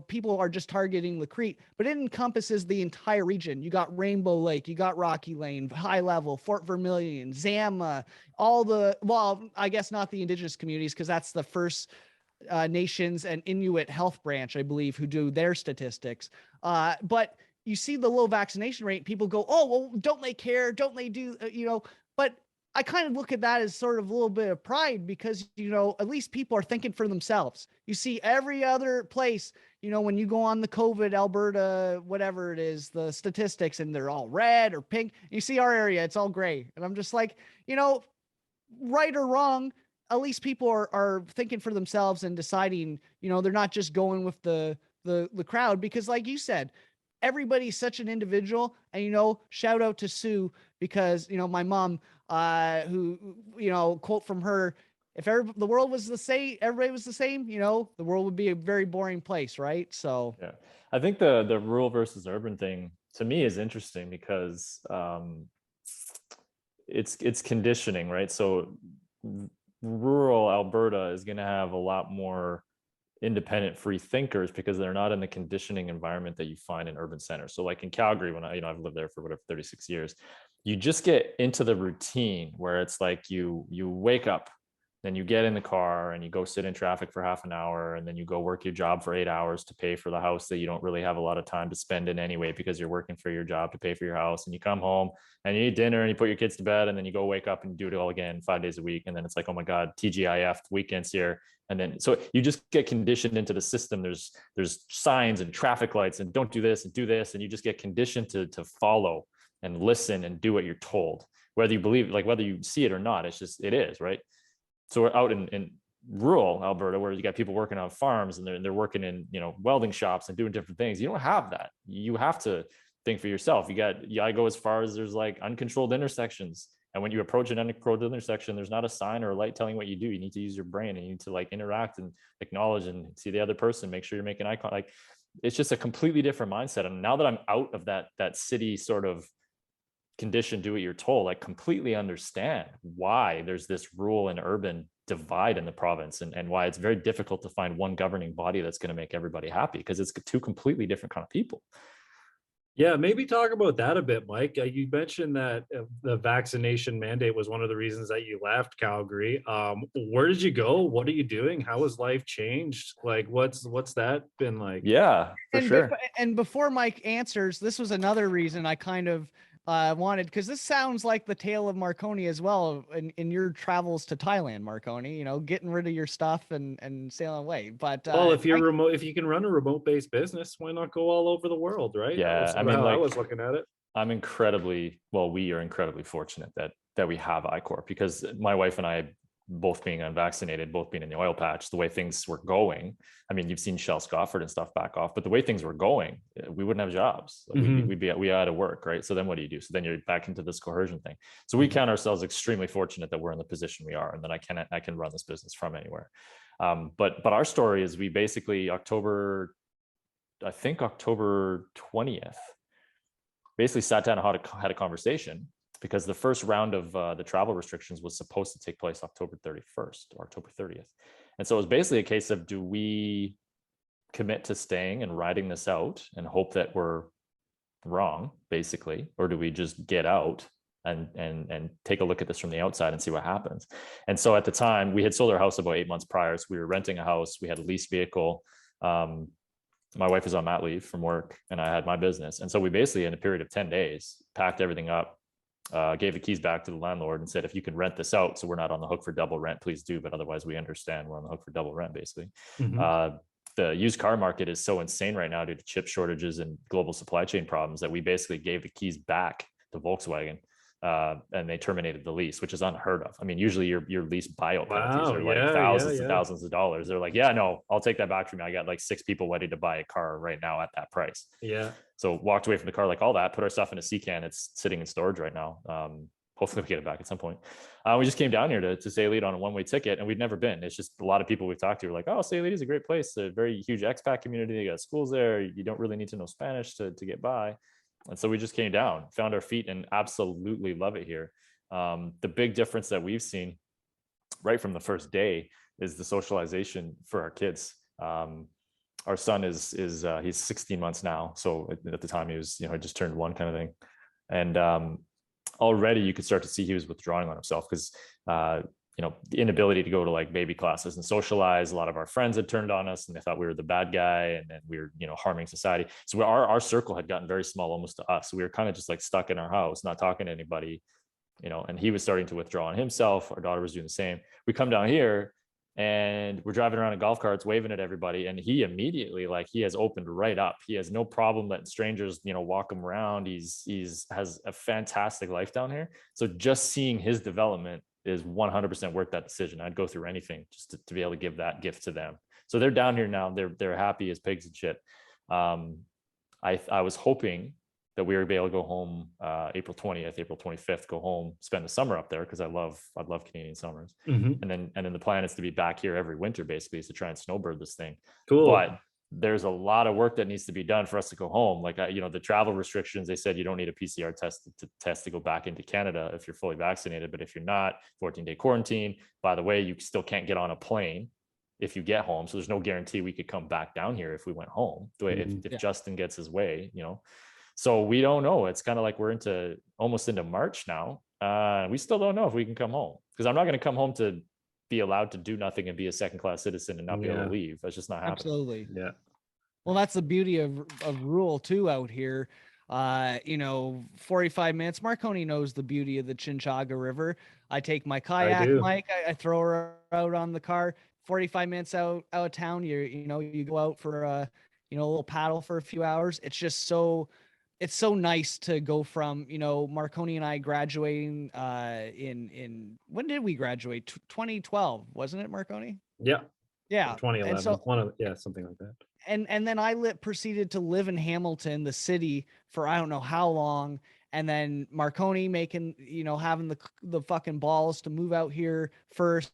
people are just targeting Lacrete, but it encompasses the entire region. You got Rainbow Lake, you got Rocky Lane, High Level, Fort Vermilion, Zama, I guess not the Indigenous communities, because that's the First Nations and Inuit Health Branch, I believe, who do their statistics. But you see the low vaccination rate, people go, oh, well, don't they care? Don't they do, but I kind of look at that as sort of a little bit of pride, because, at least people are thinking for themselves. You see every other place, when you go on the COVID Alberta, whatever it is, the statistics, and they're all red or pink. You see our area, it's all gray. And I'm just like, right or wrong, at least people are thinking for themselves and deciding, they're not just going with the crowd, because like you said, everybody's such an individual. And, shout out to Sue, because, my mom, who, quote from her, if the world was the same, everybody was the same, the world would be a very boring place. Right. So, yeah, I think the rural versus urban thing to me is interesting, because it's conditioning, right? So rural Alberta is going to have a lot more independent free thinkers, because they're not in the conditioning environment that you find in urban centers. So like in Calgary, when I've lived there for 36 years, you just get into the routine where it's like you wake up, then you get in the car and you go sit in traffic for half an hour, and then you go work your job for 8 hours to pay for the house that you don't really have a lot of time to spend in anyway, because you're working for your job to pay for your house. And you come home and you eat dinner and you put your kids to bed, and then you go wake up and do it all again 5 days a week. And then it's like, oh my God, TGIF, weekends here. And then, so you just get conditioned into the system. There's signs and traffic lights and don't do this and do this. And you just get conditioned to follow and listen and do what you're told, whether you believe, like whether you see it or not, it is, right? So we're out in rural Alberta, where you got people working on farms and they're working in, welding shops and doing different things. You don't have that. You have to think for yourself. I go as far as there's like uncontrolled intersections. And when you approach an uncontrolled intersection, there's not a sign or a light telling what you do. You need to use your brain, and you need to like interact and acknowledge and see the other person, make sure you're making eye contact. Like, it's just a completely different mindset. And now that I'm out of that city sort of condition, do what you're told, I completely understand why there's this rural and urban divide in the province, and why it's very difficult to find one governing body that's going to make everybody happy, because it's two completely different kind of people. Yeah, maybe talk about that a bit, Mike. You mentioned that the vaccination mandate was one of the reasons that you left Calgary. Where did you go? What are you doing? How has life changed? Like, what's that been like? Yeah, for sure. And before Mike answers, this was another reason I kind of wanted, because this sounds like the tale of Marconi as well in your travels to Thailand, Marconi, getting rid of your stuff and sailing away. But well, if you're remote, if you can run a remote-based business, why not go all over the world, right? Yeah, I mean, I was looking at it. We are incredibly fortunate that we have Ichor, because my wife and I, both being unvaccinated, both being in the oil patch, the way things were going, I mean, you've seen Shell Scofford and stuff back off, but the way things were going, we wouldn't have jobs. Like, we had to work, right? So then what do you do? So then you're back into this coercion thing. So we count ourselves extremely fortunate that we're in the position we are, and that I can run this business from anywhere. But our story is, we basically October 20th, basically sat down and had a conversation, because the first round of the travel restrictions was supposed to take place October 31st or October 30th. And so it was basically a case of, do we commit to staying and riding this out and hope that we're wrong, basically, or do we just get out and take a look at this from the outside and see what happens? And so at the time, we had sold our house about 8 months prior. So we were renting a house, we had a lease vehicle. my wife was on mat leave from work and I had my business. And so we basically, in a period of 10 days, packed everything up, gave the keys back to the landlord and said, if you can rent this out, so we're not on the hook for double rent, please do. But otherwise we understand we're on the hook for double rent, basically. The used car market is so insane right now due to chip shortages and global supply chain problems that we basically gave the keys back to Volkswagen. And they terminated the lease, which is unheard of. I mean, usually your lease buyout penalties are like thousands and thousands of dollars. They're like, yeah, no, I'll take that back from you. I got like 6 people ready to buy a car right now at that price. Yeah. So walked away from the car like all that, put our stuff in a C-can. It's sitting in storage right now. Hopefully we get it back at some point. We just came down here to Say Lead on a one-way ticket, and we'd never been. It's just a lot of people we've talked to are like, oh, Say Lead is a great place. A very huge expat community. They got schools there. You don't really need to know Spanish to get by. And so we just came down, found our feet, and absolutely love it here. The big difference that we've seen right from the first day is the socialization for our kids. Our son is he's 16 months now. So at the time he was, just turned 1 kind of thing. And already you could start to see he was withdrawing on himself because, the inability to go to like baby classes and socialize. A lot of our friends had turned on us and they thought we were the bad guy and we were, harming society. So our circle had gotten very small almost to us. So we were kind of just like stuck in our house, not talking to anybody, and he was starting to withdraw on himself. Our daughter was doing the same. We come down here and we're driving around in golf carts, waving at everybody. And he immediately, he has opened right up. He has no problem letting strangers, walk him around. He's has a fantastic life down here. So just seeing his development is 100% worth that decision. I'd go through anything just to be able to give that gift to them. So they're down here now. They're happy as pigs and shit. I was hoping that we would be able to go home April 20th, April 25th, go home, spend the summer up there because I love Canadian summers. And then the plan is to be back here every winter, basically, is to try and snowbird this thing. Cool. But there's a lot of work that needs to be done for us to go home. The travel restrictions, they said you don't need a PCR test to go back into Canada if you're fully vaccinated. But if you're not, 14-day quarantine. By the way, you still can't get on a plane if you get home. So there's no guarantee we could come back down here if we went home, the way if Justin gets his way, So we don't know. It's kind of like we're almost into March now. We still don't know if we can come home because I'm not going to come home to be allowed to do nothing and be a second-class citizen and not be able to leave. That's just not happening. Absolutely. Yeah. Well, that's the beauty of rural too out here. 45 minutes. Marconi knows the beauty of the Chinchaga River. I take my kayak, Mike. I throw her out on the car. 45 minutes out of town. You go out for a little paddle for a few hours. It's just it's so nice to go from, Marconi and I graduating in when did we graduate? 2012, wasn't it, Marconi? Yeah. Yeah. 2011. And so, something like that. And then I proceeded to live in Hamilton, the city, for I don't know how long. And then Marconi making, having the fucking balls to move out here first.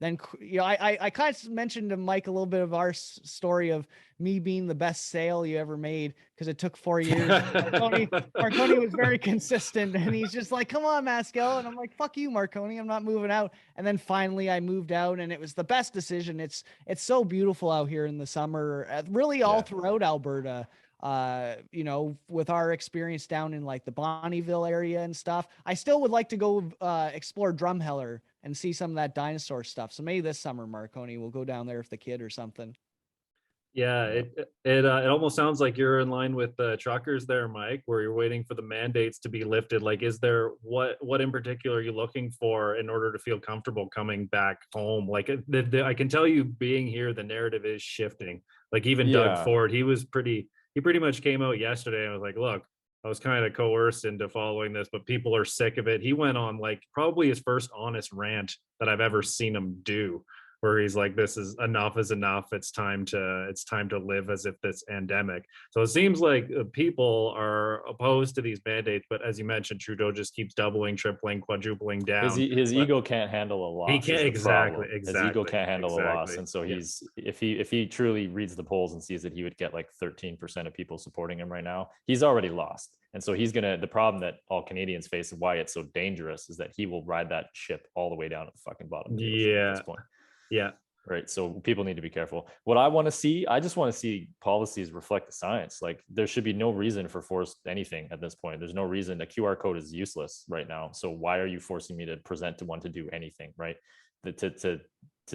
Then, I kind of mentioned to Mike a little bit of our story of me being the best sale you ever made because it took 4 years. Marconi was very consistent and he's just like, come on, Maskell. And I'm like, fuck you, Marconi. I'm not moving out. And then finally I moved out and it was the best decision. It's so beautiful out here in the summer, really all throughout Alberta. With our experience down in like the Bonnyville area and stuff, I still would like to go explore Drumheller and see some of that dinosaur stuff. So maybe this summer, Marconi, we'll go down there with the kid or something. Yeah, it almost sounds like you're in line with the truckers there, Mike, where you're waiting for the mandates to be lifted. Like, is there what in particular are you looking for in order to feel comfortable coming back home? Like, I can tell you, being here, the narrative is shifting. Like, even Doug Ford, he pretty much came out yesterday and was like, look, I was kind of coerced into following this, but people are sick of it. He went on like probably his first honest rant that I've ever seen him do, where he's like, this is enough is enough. It's time to live as if this endemic. So it seems like people are opposed to these mandates, but as you mentioned, Trudeau just keeps doubling, tripling, quadrupling down. His ego can't handle a loss. He can't exactly. His ego can't handle a loss. And so if he truly reads the polls and sees that he would get like 13% of people supporting him right now, he's already lost. And so the problem that all Canadians face and why it's so dangerous is that he will ride that ship all the way down at the fucking bottom. At this point. Yeah. Right. So people need to be careful. What I want to see, I just want to see policies reflect the science. Like, there should be no reason for forced anything at this point. There's no reason. A QR code is useless right now. So why are you forcing me to present to one to do anything? Right. To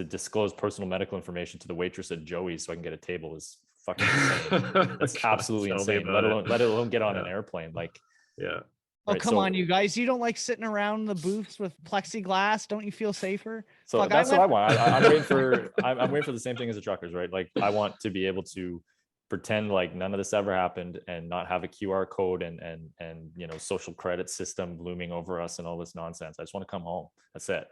disclose personal medical information to the waitress at Joey's so I can get a table is fucking insane. That's absolutely Tell me insane. about Let it. alone get on an Yeah. airplane. Like, Yeah. Oh, right, come so- on, you guys. You don't like sitting around the booths with plexiglass? Don't you feel safer? So Fuck, that's what I want. I'm waiting for I'm waiting for the same thing as the truckers, right? Like, I want to be able to pretend like none of this ever happened and not have a QR code and you know, social credit system looming over us and all this nonsense. I just want to come home. That's it.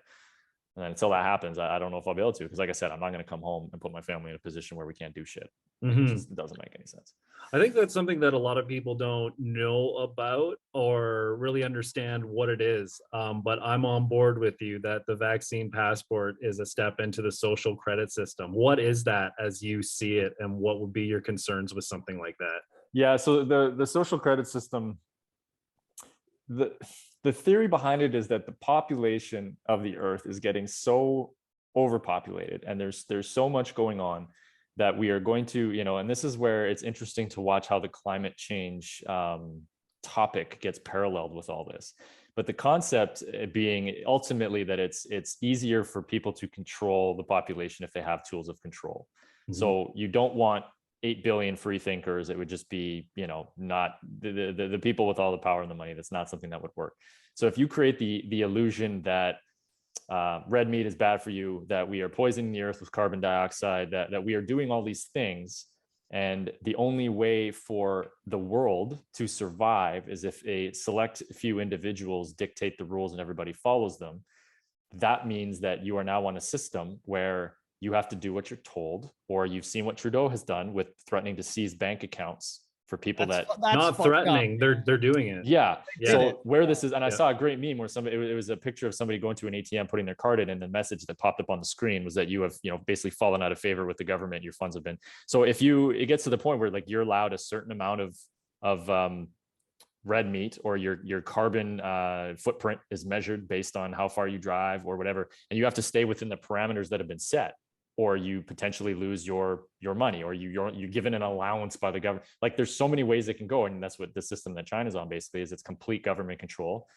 And then until that happens, I don't know if I'll be able to, because like I said, I'm not going to come home and put my family in a position where we can't do shit. It Mhm. just doesn't make any sense. I think that's something that a lot of people don't know about or really understand what it is. But I'm on board with you that the vaccine passport is a step into the social credit system. What is that as you see it, and what would be your concerns with something like that? Yeah, so the social credit system, the theory behind it is that the population of the earth is getting so overpopulated, and there's so much going on that we are going to, you know, and this is where it's interesting to watch how the climate change topic gets paralleled with all this. But the concept being ultimately that it's easier for people to control the population if they have tools of control. Mhm. So you don't want 8 billion free thinkers. It would just be, you know, not the people with all the power and the money. That's not something that would work. So if you create the illusion that red meat is bad for you, that we are poisoning the earth with carbon dioxide, that we are doing all these things, and the only way for the world to survive is if a select few individuals dictate the rules and everybody follows them, that means that you are now on a system where you have to do what you're told, or you've seen what Trudeau has done with threatening to seize bank accounts for people That's that Not threatening, they're doing it. yeah. Yeah. So where this is, and I Yeah. saw a great meme where somebody, it was a picture of somebody going to an ATM, putting their card in, and the message that popped up on the screen was that you have, you know, basically fallen out of favor with the government. Your funds have been. So if it gets to the point where like you're allowed a certain amount of red meat, or your carbon footprint is measured based on how far you drive or whatever, and you have to stay within the parameters that have been set, or you potentially lose your money, or you're given an allowance by the government. Like, there's so many ways it can go, and that's what the system that China's on basically is. It's complete government control.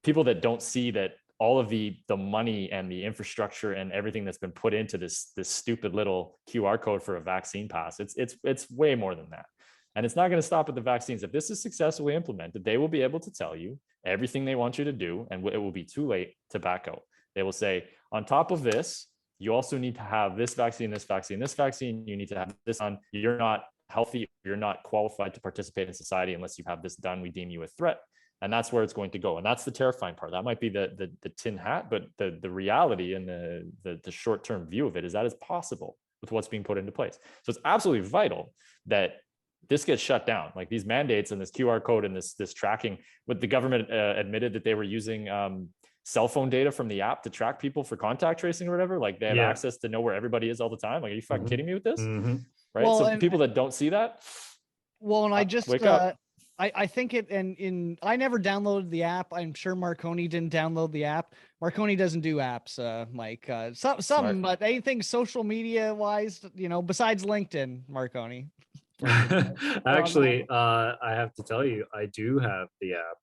People that don't see that all of the money and the infrastructure and everything that's been put into this stupid little QR code for a vaccine pass, it's way more than that. And it's not going to stop at the vaccines. If this is successfully implemented, they will be able to tell you everything they want you to do, and it will be too late to back out. They will say, on top of this, you also need to have this vaccine, this vaccine, this vaccine. You need to have this on. You're not healthy. You're not qualified to participate in society unless you have this done. We deem you a threat. And that's where it's going to go. And that's the terrifying part. That might be the tin hat, but the reality and the short-term view of it is that it's possible with what's being put into place. So it's absolutely vital that this gets shut down. Like, these mandates and this QR code and this tracking, what the government admitted that they were using cell phone data from the app to track people for contact tracing or whatever. Like, they have access to know where everybody is all the time. Like, are you fucking kidding me with this? Mhm. Right. Well, so people that don't see that. Well, and I just wake up. I think it, and I never downloaded the app. I'm sure Marconi didn't download the app. Marconi doesn't do apps, Mike. Some, but anything social media wise, you know, besides LinkedIn, Marconi. Actually, I have to tell you, I do have the app.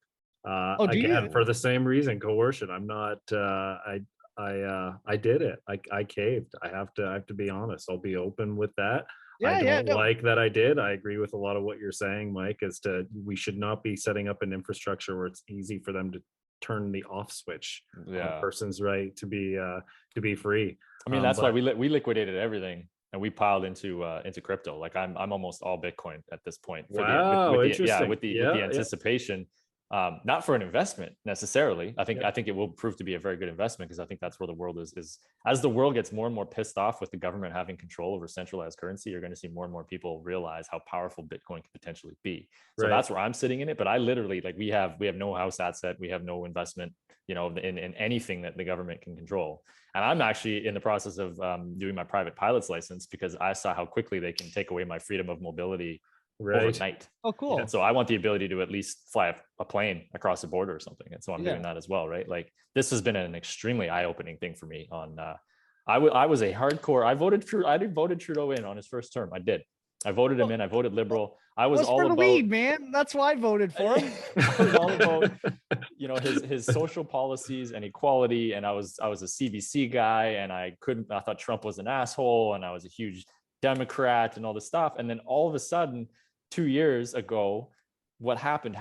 Oh, do Again, you? for the same reason, coercion. I'm not. I did it. I caved. I have to be honest. I'll be open with that. I don't like that I did. I agree with a lot of what you're saying, Mike, as to we should not be setting up an infrastructure where it's easy for them to turn the off switch on a person's right to be free. I mean, that's why we liquidated everything and we piled into crypto. Like, I'm almost all Bitcoin at this point. Wow, interesting. With the anticipation. Not for an investment necessarily. I think it will prove to be a very good investment, because I think that's where the world is as the world gets more and more pissed off with the government having control over centralized currency. You're going to see more and more people realize how powerful Bitcoin could potentially be. So that's where I'm sitting in it. But I literally, like, we have no house asset, we have no investment, you know, in anything that the government can control. And I'm actually in the process of doing my private pilot's license, because I saw how quickly they can take away my freedom of mobility overnight. Oh, cool. And so I want the ability to at least fly a plane across the border or something. And so I'm doing that as well, right? Like, this has been an extremely eye-opening thing for me. I was a hardcore. I voted Trudeau in on his first term. I did. I voted him in. I voted Liberal. I was all about weed, man. That's why I voted for him. I was all about, you know, his social policies and equality. And I was a CBC guy, and I thought Trump was an asshole, and I was a huge Democrat and all this stuff. And then all of a sudden, 2 years ago, what happened.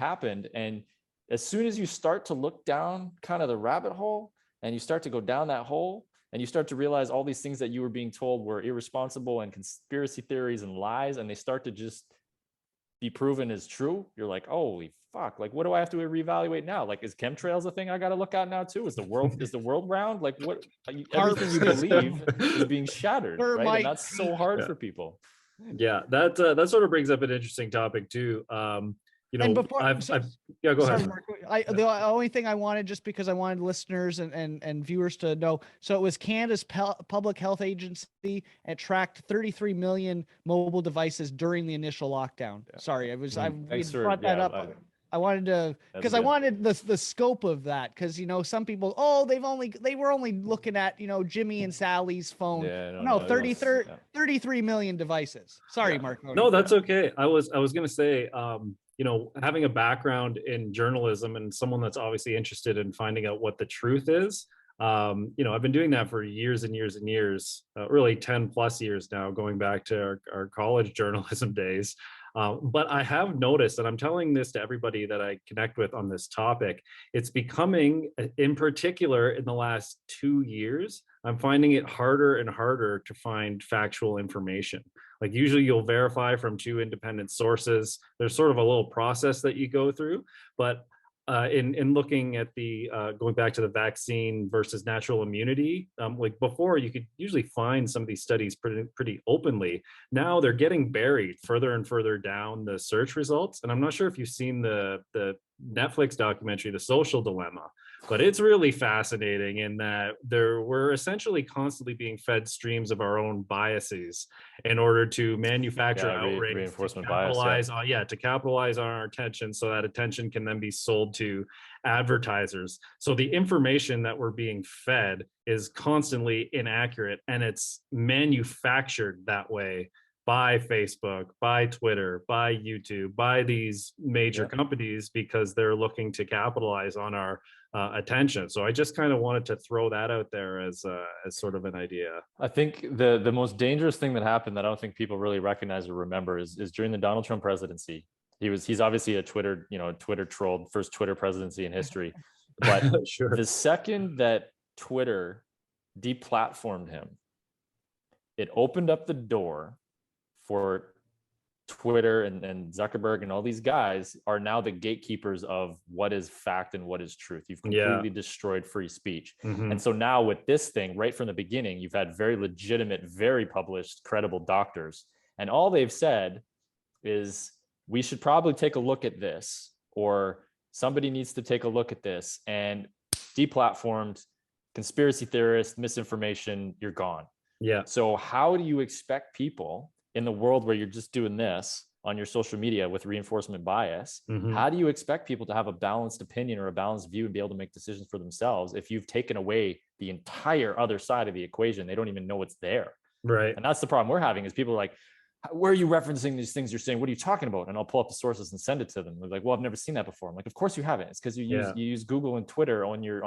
And as soon as you start to look down kind of the rabbit hole and you start to go down that hole and you start to realize all these things that you were being told were irresponsible and conspiracy theories and lies, and they start to just be proven as true, you're like, holy fuck, like, what do I have to reevaluate now? Like, is chemtrails a thing I got to look at now too? Is the world round? Like, what, everything you believe is being shattered, right? And that's so hard for people. Yeah, that sort of brings up an interesting topic too. You know, And before, yeah, go ahead. Mark, the only thing I wanted, just because I wanted listeners and viewers to know, so it was Canada's public health agency, and it tracked 33 million mobile devices during the initial lockdown. Yeah. Sorry, I brought that up. I wanted to, because I wanted the scope of that, because, you know, some people, they were only looking at, you know, Jimmy and Sally's phone. Yeah, no, 33 million devices. Sorry, Mark. No, that's okay. I was going to say, you know, having a background in journalism and someone that's obviously interested in finding out what the truth is, you know, I've been doing that for years and years and years, really 10 plus years now, going back to our college journalism days. But I have noticed, and I'm telling this to everybody that I connect with on this topic, it's becoming, in particular in the last 2 years, I'm finding it harder and harder to find factual information. Like, usually you'll verify from 2 independent sources. There's sort of a little process that you go through, but in looking at the going back to the vaccine versus natural immunity, like before, you could usually find some of these studies pretty openly. Now they're getting buried further and further down the search results. And I'm not sure if you've seen the Netflix documentary, The Social Dilemma, but it's really fascinating in that we're essentially constantly being fed streams of our own biases in order to manufacture outrage, reinforcement bias, to capitalize on our attention, so that attention can then be sold to advertisers. So the information that we're being fed is constantly inaccurate, and it's manufactured that way by Facebook, by Twitter, by YouTube, by these major companies, because they're looking to capitalize on our attention. So I just kind of wanted to throw that out there as sort of an idea. I think the most dangerous thing that happened that I don't think people really recognize or remember is during the Donald Trump presidency. He's obviously a Twitter trolled, first Twitter presidency in history. But sure. The second that Twitter deplatformed him, it opened up the door for Twitter and Zuckerberg and all these guys are now the gatekeepers of what is fact and what is truth. You've completely destroyed free speech. Mm-hmm. And so now with this thing, right from the beginning, you've had very legitimate, very published, credible doctors. And all they've said is, we should probably take a look at this, or somebody needs to take a look at this, and deplatformed, conspiracy theorists, misinformation, you're gone. Yeah. So how do you expect people in the world where you're just doing this on your social media with reinforcement bias, how do you expect people to have a balanced opinion or a balanced view and be able to make decisions for themselves if you've taken away the entire other side of the equation? They don't even know it's there. Right. And that's the problem we're having, is people are like, where are you referencing these things you're saying? What are you talking about? And I'll pull up the sources and send it to them. They're like, well, I've never seen that before. I'm like, of course you haven't. It's because you use Google and Twitter on your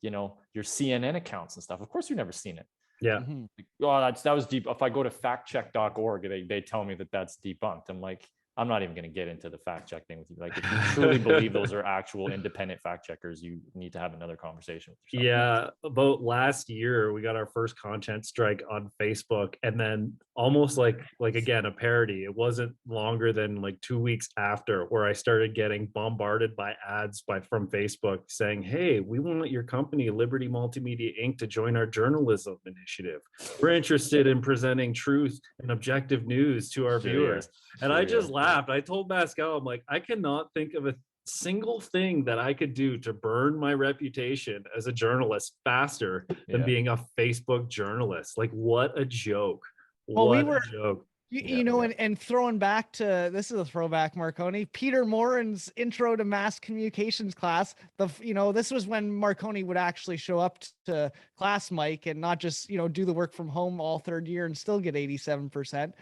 your CNN accounts and stuff. Of course you've never seen it. Yeah. Like, oh, that was deep. If I go to factcheck.org, they tell me that that's debunked. I'm like, I'm not even going to get into the fact check thing with you. Like, if you truly believe those are actual independent fact checkers, you need to have another conversation with yourself. Yeah. About last year, we got our first content strike on Facebook, and then almost like again, a parody. It wasn't longer than like 2 weeks after, where I started getting bombarded by ads from Facebook saying, hey, we want your company, Liberty Multimedia Inc., to join our journalism initiative. We're interested in presenting truth and objective news to our viewers. And I just laughed. I told Pascal, I'm like, I cannot think of a single thing that I could do to burn my reputation as a journalist faster than being a Facebook journalist. Like, what a joke. Well, what a joke. And throwing back to, this is a throwback, Marconi, Peter Morin's intro to mass communications class. This was when Marconi would actually show up to class, Mike, and not just, do the work from home all third year and still get 87%.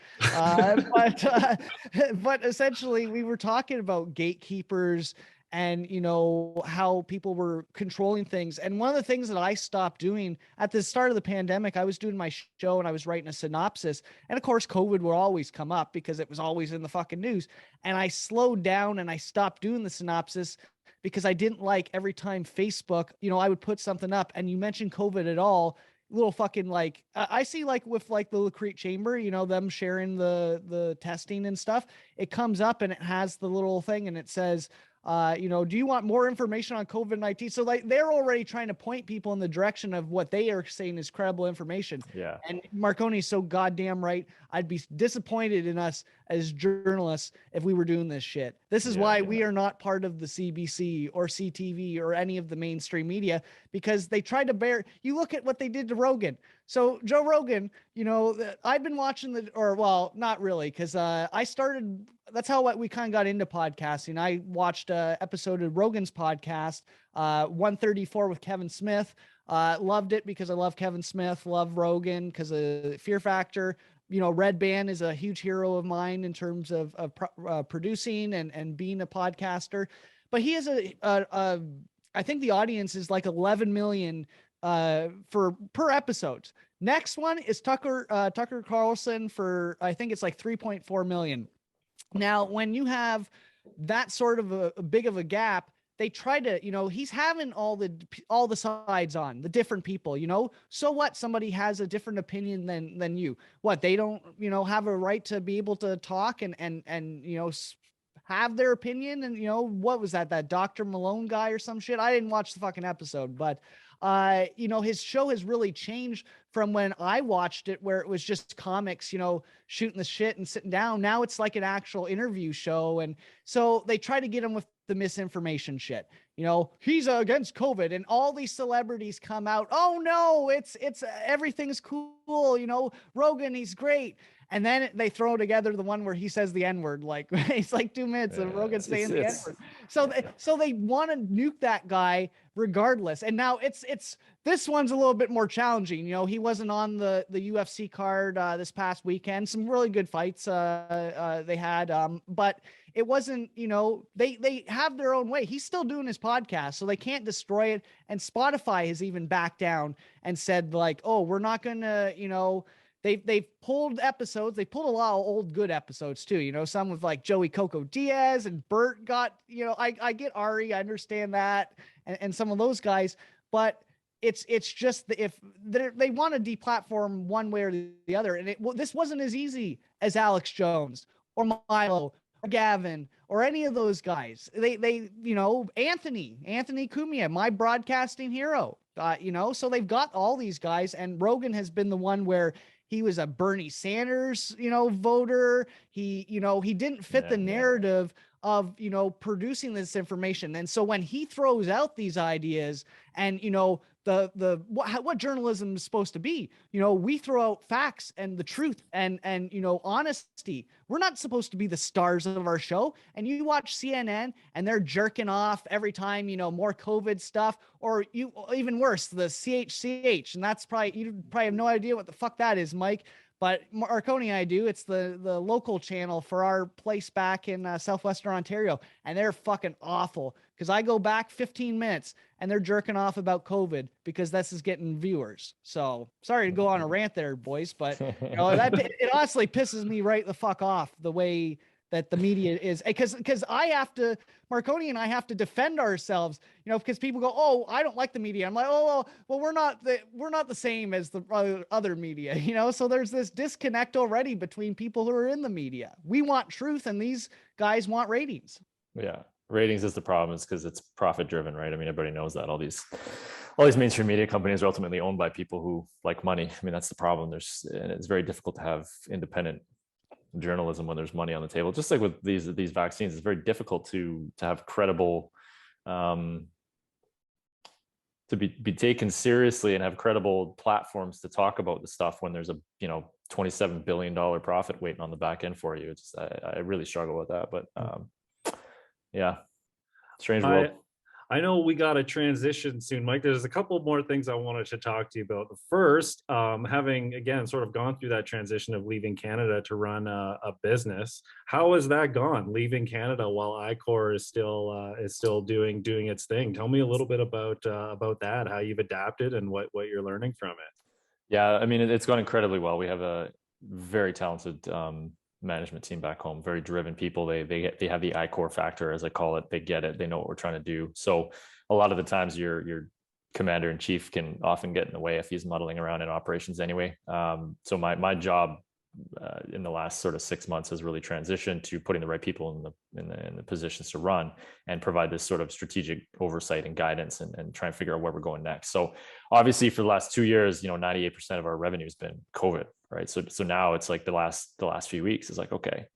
But essentially we were talking about gatekeepers and how people were controlling things. And one of the things that I stopped doing at the start of the pandemic, I was doing my show and I was writing a synopsis, and of course COVID would always come up because it was always in the fucking news, and I slowed down and I stopped doing the synopsis because I didn't like every time Facebook, I would put something up and you mentioned COVID at all, little fucking like I see like with like the Lacrete Chamber, them sharing the testing and stuff, it comes up and it has the little thing and it says, do you want more information on COVID-19? So like they're already trying to point people in the direction of what they are saying is credible information. Yeah. And Marconi's so goddamn right. I'd be disappointed in us as journalists if we were doing this shit. This is why we are not part of the CBC or CTV or any of the mainstream media, because they tried to bear. You look at what they did to Rogan. So Joe Rogan, I've been watching not really, because I started. That's how we kind of got into podcasting. I watched an episode of Rogan's podcast, 134 with Kevin Smith. Loved it because I love Kevin Smith, love Rogan because of Fear Factor. Red Band is a huge hero of mine in terms of producing and being a podcaster. But he has I think the audience is like 11 million per episode. Next one is Tucker Carlson for, I think it's like 3.4 million. Now, when you have that sort of a big of a gap, they try to, he's having all the sides on, the different people, so what? Somebody has a different opinion than you. What? They don't, have a right to be able to talk and have their opinion. And, what was that Dr. Malone guy or some shit? I didn't watch the fucking episode, but his show has really changed from when I watched it, where it was just comics, shooting the shit and sitting down. Now it's like an actual interview show. And so they try to get him with the misinformation shit. He's against COVID, and all these celebrities come out. Oh no, it's everything's cool. Rogan, he's great. And then they throw together the one where he says the N-word, like it's like 2 minutes of Rogan saying the N-word. So they want to nuke that guy regardless. And now it's this one's a little bit more challenging. He wasn't on the UFC card this past weekend. Some really good fights they had, but it wasn't, they have their own way. He's still doing his podcast, so they can't destroy it. And Spotify has even backed down and said like, oh, we're not gonna, They've pulled episodes. They pulled a lot of old good episodes too. Some with like Joey Coco Diaz and Bert got, I get Ari, I understand that, and some of those guys, but it's just if they want to deplatform one way or the other, and this wasn't as easy as Alex Jones or Milo or Gavin or any of those guys. They Anthony Cumia, my broadcasting hero. So they've got all these guys, and Rogan has been the one where he was a Bernie Sanders, voter. He didn't fit the narrative of, producing this information. And so when he throws out these ideas and, what journalism is supposed to be, we throw out facts and the truth and honesty. We're not supposed to be the stars of our show. And you watch CNN and they're jerking off every time, more COVID stuff, or even worse, the CHCH. And that's you probably have no idea what the fuck that is, Mike. But Marconi and I do. It's the local channel for our place back in Southwestern Ontario. And they're fucking awful because I go back 15 minutes and they're jerking off about COVID because this is getting viewers. So sorry to go on a rant there, boys, but it honestly pisses me right the fuck off the way that the media is, because I have to, Marconi and I have to defend ourselves, because people go, oh, I don't like the media. I'm like, oh, well, we're not the same as the other media, so there's this disconnect already between people who are in the media. We want truth and these guys want ratings. Yeah. Ratings is the problem, is because it's profit driven, right? I mean, everybody knows that all these mainstream media companies are ultimately owned by people who like money. I mean, that's the problem. And it's very difficult to have independent journalism when there's money on the table. Just like with these vaccines, it's very difficult to have credible, to be taken seriously and have credible platforms to talk about the stuff when there's a $27 billion profit waiting on the back end for you. I really struggle with that, but yeah, strange world. I know we got to transition soon, Mike. There's a couple more things I wanted to talk to you about. The first, having again sort of gone through that transition of leaving Canada to run a business, how has that gone? Leaving Canada while Ichor is still doing its thing. Tell me a little bit about that, how you've adapted, and what you're learning from it. Yeah, I mean, it's gone incredibly well. We have a very talented management team back home, very driven people. They have the Ichor factor, as I call it. They get it. They know what we're trying to do. So a lot of the times your commander in chief can often get in the way if he's muddling around in operations anyway. So my job in the last sort of 6 months has really transitioned to putting the right people in the positions to run and provide this sort of strategic oversight and guidance and try and figure out where we're going next. So obviously for the last 2 years, 98% of our revenue has been COVID, right? So now it's like the last few weeks is like, okay,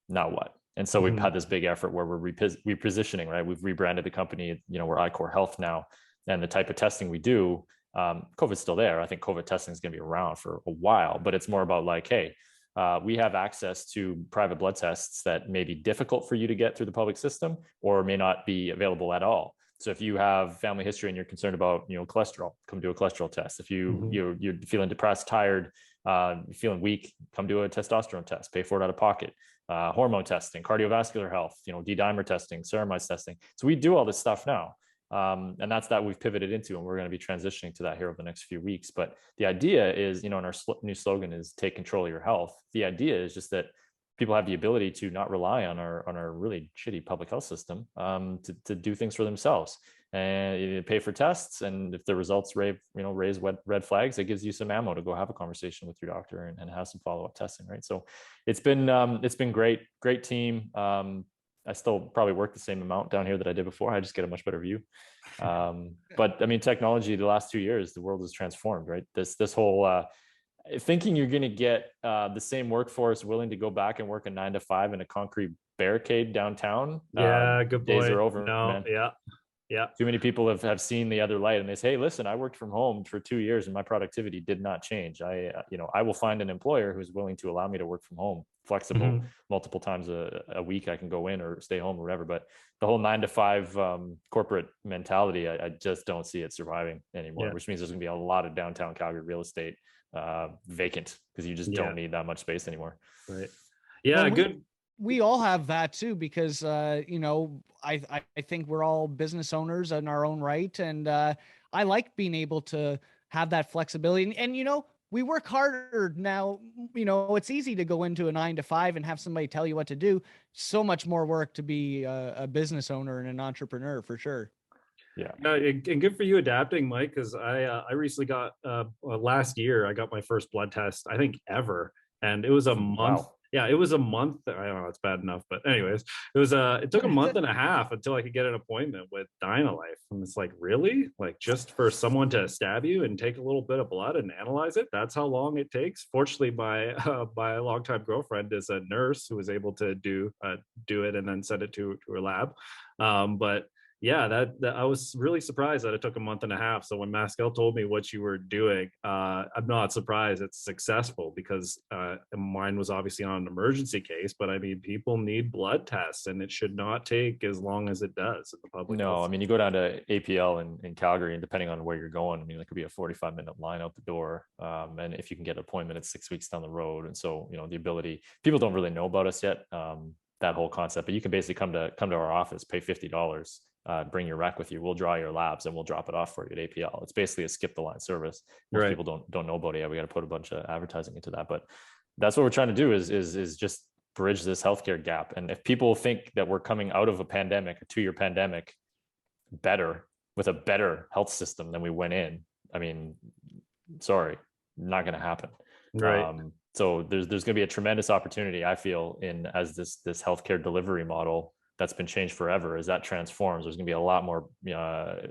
now what? And so we've had this big effort where we're repositioning, right? We've rebranded the company, we're Ichor Health now, and the type of testing we do, COVID's still there. I think COVID testing is going to be around for a while, but it's more about like, hey, we have access to private blood tests that may be difficult for you to get through the public system or may not be available at all. So if you have family history and you're concerned about, cholesterol, come do a cholesterol test. If you're feeling depressed, tired, feeling weak, come do a testosterone test, pay for it out of pocket. Hormone testing, cardiovascular health, D-dimer testing, ceramides testing. So we do all this stuff now. And that's that we've pivoted into, and we're going to be transitioning to that here over the next few weeks. But the idea is, and our new slogan is take control of your health. The idea is just that people have the ability to not rely on our really shitty public health system to do things for themselves and you pay for tests. And if the results raise red flags, it gives you some ammo to go have a conversation with your doctor and have some follow-up testing, right? So it's been great team. I still probably work the same amount down here that I did before. I just get a much better view. But I mean, technology, the last 2 years, the world has transformed, right? This whole thinking you're going to get the same workforce willing to go back and work a 9 to 5 in a concrete barricade downtown. Yeah, good point. Days are over. No, man. Yeah. Too many people have seen the other light and they say, hey, listen, I worked from home for 2 years and my productivity did not change. I will find an employer who's willing to allow me to work from home, flexible, multiple times a week. I can go in or stay home or whatever. But the whole 9 to 5 corporate mentality, I just don't see it surviving anymore, which means there's going to be a lot of downtown Calgary real estate vacant because you just don't need that much space anymore. Right. Yeah. Well, good. We all have that too, because, I think we're all business owners in our own right. And I like being able to have that flexibility. And we work harder now. It's easy to go into a 9 to 5 and have somebody tell you what to do. So much more work to be a business owner and an entrepreneur, for sure. Yeah, and good for you adapting, Mike, because I recently got last year I got my first blood test, I think ever, and it was a month. Wow. Yeah, it was a month. I don't know, it's bad enough, but anyways, it took a month and a half until I could get an appointment with Dynalife. And it's like, really? Like, just for someone to stab you and take a little bit of blood and analyze it? That's how long it takes? Fortunately, my longtime girlfriend is a nurse who was able to do it and then send it to her lab. But yeah, that I was really surprised that it took a month and a half. So when Pascal told me what you were doing, I'm not surprised it's successful, because mine was obviously on an emergency case, but I mean, people need blood tests and it should not take as long as it does in the public. No, I mean, you go down to APL in Calgary, and depending on where you're going, I mean, it could be a 45-minute line out the door. And if you can get an appointment, it's 6 weeks down the road. And so, the ability, people don't really know about us yet, that whole concept, but you can basically come to our office, pay $50, bring your rec with you. We'll draw your labs and we'll drop it off for you at APL. It's basically a skip the line service. Most people don't know about it yet. We got to put a bunch of advertising into that, but that's what we're trying to do is just bridge this healthcare gap. And if people think that we're coming out of a pandemic, a 2-year pandemic, better with a better health system than we went in, I mean, sorry, not going to happen. Right. So there's going to be a tremendous opportunity, I feel, as this healthcare delivery model that's been changed forever, as that transforms, there's going to be a lot more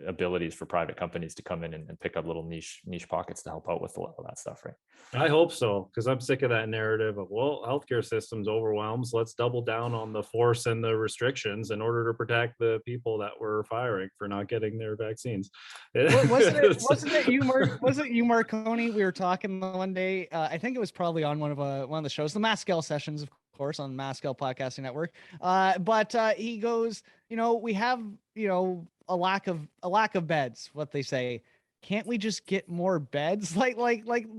abilities for private companies to come in and pick up little niche pockets to help out with a lot of that stuff, right? I hope so, because I'm sick of that narrative of, well, healthcare systems overwhelmed, so let's double down on the force and the restrictions in order to protect the people that we're firing for not getting their vaccines. Wasn't it you, Marconi? We were talking one day. I think it was probably on one of the shows, the Pascal sessions, of course, on Mascal Podcasting Network. But he goes, we have, a lack of beds, what they say. Can't we just get more beds? Like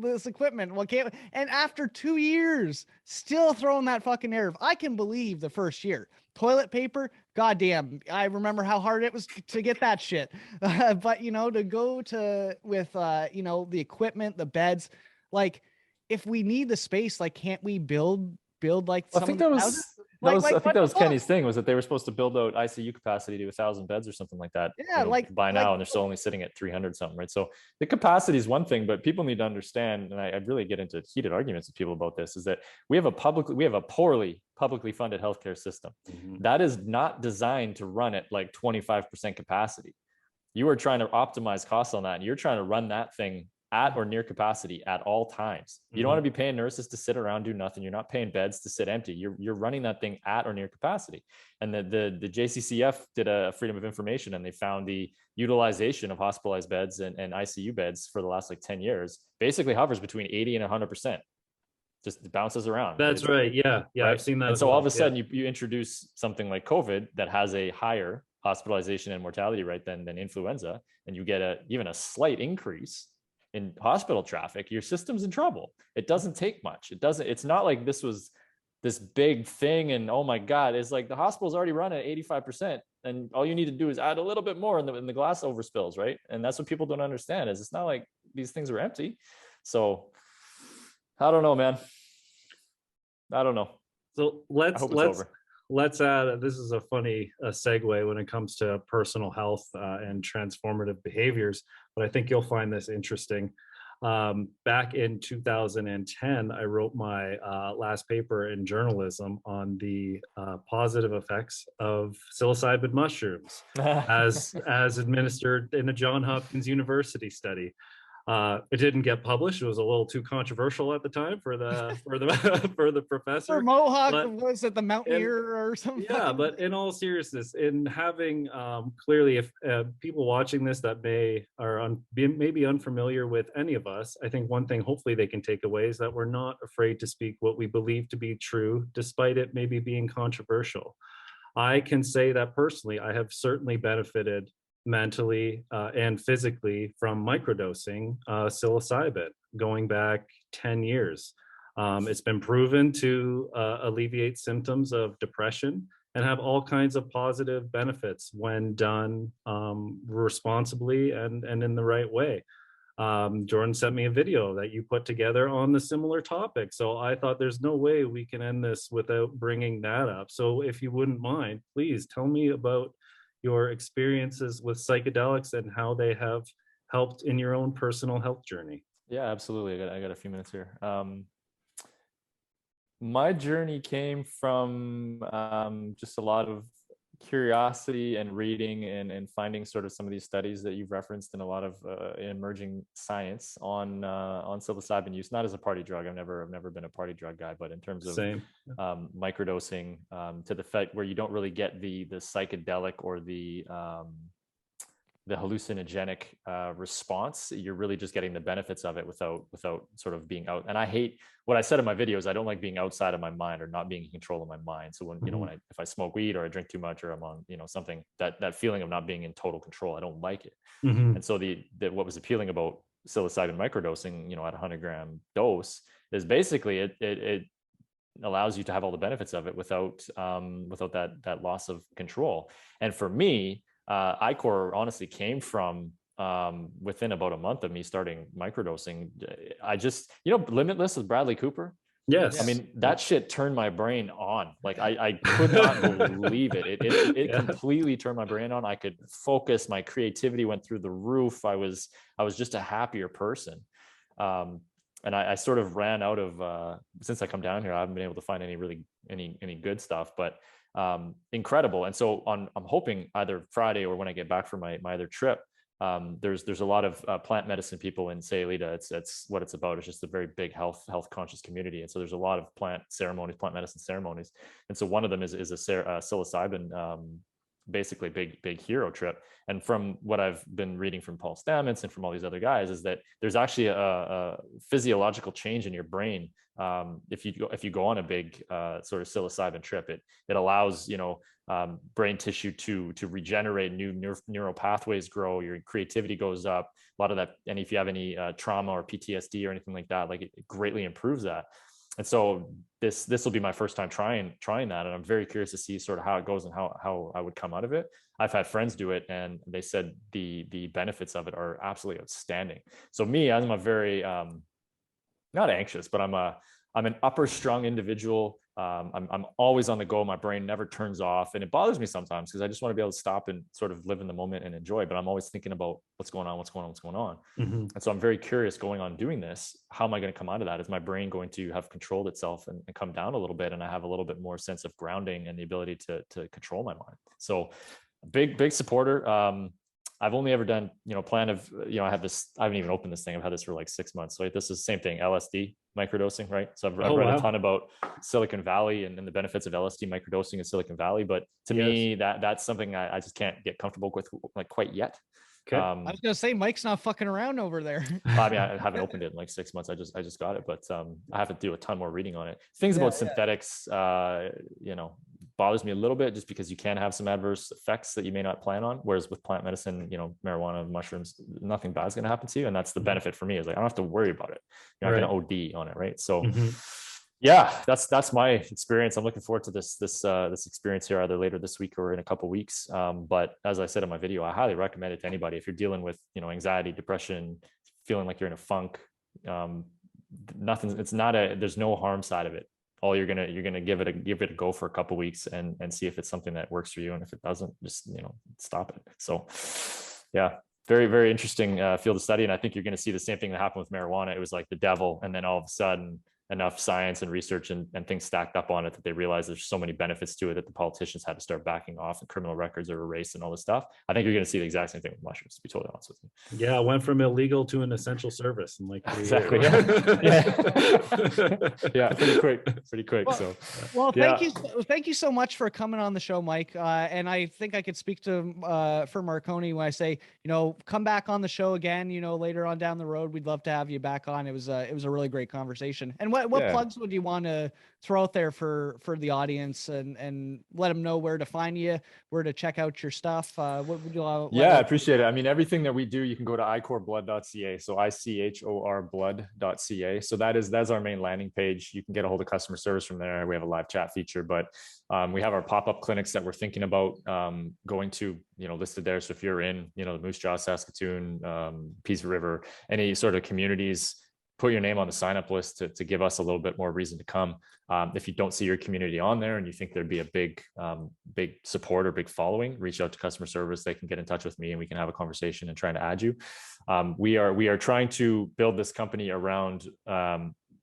this equipment. Well, can't, and after 2 years, still throwing that fucking nerve. I can believe the first year. Toilet paper, goddamn. I remember how hard it was to get that shit. But to go to with the equipment, the beds, like if we need the space, like can't we build like I some think of that the was houses? that was I think what that the was fuck? Kenny's thing, was that they were supposed to build out ICU capacity to 1,000 beds or something like that. Yeah, by now, and they're still only sitting at 300 something, right? So the capacity is one thing, but people need to understand, and I really get into heated arguments with people about this, is that we have a poorly publicly funded healthcare system that is not designed to run at like 25% capacity. You are trying to optimize costs on that, and you're trying to run that thing at or near capacity at all times. You don't want to be paying nurses to sit around, do nothing. You're not paying beds to sit empty. You're running that thing at or near capacity. And the JCCF did a Freedom of Information, and they found the utilization of hospitalized beds and ICU beds for the last like 10 years basically hovers between 80 and 100%. Just bounces around. That's right. Yeah. Right? I've seen that. And so well. all of a sudden you introduce something like COVID that has a higher hospitalization and mortality rate than influenza, and you get even a slight increase in hospital traffic, your system's in trouble. It doesn't take much. It's not like this was this big thing and oh my God, it's like the hospital's already run at 85%, and all you need to do is add a little bit more and the glass overspills, right? And that's what people don't understand, is it's not like these things are empty. So I don't know, man. I don't know. So let's add, this is a funny segue when it comes to personal health and transformative behaviors, but I think you'll find this interesting. Back in 2010, I wrote my last paper in journalism on the positive effects of psilocybin mushrooms as administered in a Johns Hopkins University study. It didn't get published. It was a little too controversial at the time for the for the professor. Or Mohawk, was it the Mountaineer or something? Yeah, but in all seriousness, in having clearly, if people watching this that may be unfamiliar with any of us, I think one thing hopefully they can take away is that we're not afraid to speak what we believe to be true, despite it maybe being controversial. I can say that personally, I have certainly benefited mentally and physically from microdosing psilocybin going back 10 years. It's been proven to alleviate symptoms of depression and have all kinds of positive benefits when done responsibly and in the right way. Jordan sent me a video that you put together on the similar topic. So I thought there's no way we can end this without bringing that up. So if you wouldn't mind, please tell me about your experiences with psychedelics and how they have helped in your own personal health journey. Yeah, absolutely. I got a few minutes here. My journey came from just a lot of curiosity and reading and finding sort of some of these studies that you've referenced in a lot of emerging science on psilocybin use, not as a party drug. I've never been a party drug guy, but in terms of microdosing to the fact where you don't really get the psychedelic or the hallucinogenic response. You're really just getting the benefits of it without sort of being out. And I hate what I said in my videos. I don't like being outside of my mind or not being in control of my mind. So when if I smoke weed or I drink too much or I'm on something, that feeling of not being in total control, I don't like it. And so what was appealing about psilocybin microdosing, at 100-gram dose, is basically it allows you to have all the benefits of it without that loss of control. And for me, Ichor honestly came from within about a month of me starting microdosing. I just, Limitless with Bradley Cooper. Yes. I mean, that shit turned my brain on. Like I could not believe it. It completely turned my brain on. I could focus. My creativity went through the roof. I was just a happier person. And I sort of ran out of, since I come down here, I haven't been able to find any good stuff, but incredible. And so I'm hoping either Friday or when I get back from my other trip, there's a lot of plant medicine people in Sayulita. It's what it's about. It's just a very big health conscious community. And so there's a lot of plant medicine ceremonies. And so one of them is a psilocybin basically big hero trip. And from what I've been reading from Paul Stamets and from all these other guys is that there's actually a physiological change in your brain. If you go on a big sort of psilocybin trip, it allows, brain tissue to regenerate, new neural pathways grow, your creativity goes up, a lot of that. And if you have any trauma or PTSD or anything like that, like it greatly improves that. And so this will be my first time trying that. And I'm very curious to see sort of how it goes and how I would come out of it. I've had friends do it and they said the benefits of it are absolutely outstanding. So me, I'm a very, not anxious, but I'm an upper strung individual. I'm always on the go. My brain never turns off, and it bothers me sometimes because I just want to be able to stop and sort of live in the moment and enjoy. But I'm always thinking about what's going on. Mm-hmm. And so I'm very curious going on doing this. How am I going to come out of that? Is my brain going to have controlled itself and come down a little bit, and I have a little bit more sense of grounding and the ability to control my mind? So big supporter. I've only ever done, plan of, I haven't even opened this thing. I've had this for like 6 months. So this is the same thing, LSD microdosing, right? So I've read a ton about Silicon Valley and the benefits of LSD microdosing in Silicon Valley. But to me, that's something I just can't get comfortable with like quite yet. Okay. I was gonna say Mike's not fucking around over there. I mean, I haven't opened it in like 6 months. I just got it, but I have to do a ton more reading on it. Things about synthetics, bothers me a little bit just because you can have some adverse effects that you may not plan on. Whereas with plant medicine, marijuana, mushrooms, nothing bad is going to happen to you. And that's the benefit for me, is like, I don't have to worry about it. You're not going to OD on it. Right. So yeah, that's my experience. I'm looking forward to this experience here either later this week or in a couple of weeks. But as I said in my video, I highly recommend it to anybody. If you're dealing with, anxiety, depression, feeling like you're in a funk, there's no harm side of it. All you're gonna give it a go for a couple of weeks and see if it's something that works for you. And if it doesn't, just stop it. So yeah, very, very interesting field of study. And I think you're going to see the same thing that happened with marijuana. It was like the devil, and then all of a sudden enough science and research and things stacked up on it that they realized there's so many benefits to it that the politicians had to start backing off, and criminal records are erased and all this stuff. I think you're going to see the exact same thing with mushrooms, to be totally honest with you. Yeah, it went from illegal to an essential service in like 3 exactly years. Yeah, pretty quick. Well, thank you so much for coming on the show, Mike. And I think I could speak to for Marconi when I say, come back on the show again, later on down the road. We'd love to have you back on. It was a really great conversation. And what plugs would you want to throw out there for the audience and let them know where to find you, where to check out your stuff? What would you I appreciate it. I mean, everything that we do, you can go to ichorblood.ca. So ICHOR blood.ca. So that's our main landing page. You can get a hold of customer service from there. We have a live chat feature, but we have our pop-up clinics that we're thinking about going to, listed there. So if you're in, the Moose Jaw, Saskatoon, Peace River, any sort of communities, put your name on the sign-up list to give us a little bit more reason to come. If you don't see your community on there and you think there'd be a big support or big following, reach out to customer service. They can get in touch with me and we can have a conversation and try to add you. We are trying to build this company around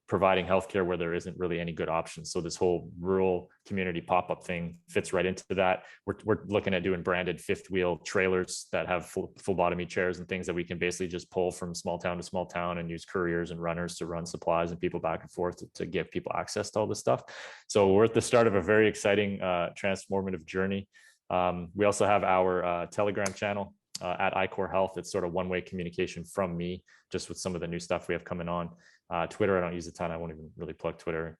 providing healthcare where there isn't really any good options. So this whole rural community pop-up thing fits right into that. We're looking at doing branded fifth wheel trailers that have phlebotomy chairs and things that we can basically just pull from small town to small town and use couriers and runners to run supplies and people back and forth to give people access to all this stuff. So we're at the start of a very exciting transformative journey. We also have our Telegram channel at Ichor Health. It's sort of one-way communication from me, just with some of the new stuff we have coming on. Twitter, I don't use a ton. I won't even really plug Twitter.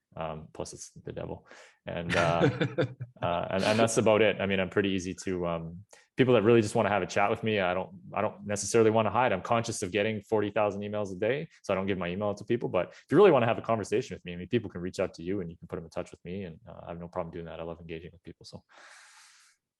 Plus it's the devil. And that's about it. I mean, I'm pretty easy to, people that really just want to have a chat with me. I don't necessarily want to hide. I'm conscious of getting 40,000 emails a day. So I don't give my email to people, but if you really want to have a conversation with me, I mean, people can reach out to you and you can put them in touch with me. And I have no problem doing that. I love engaging with people. So.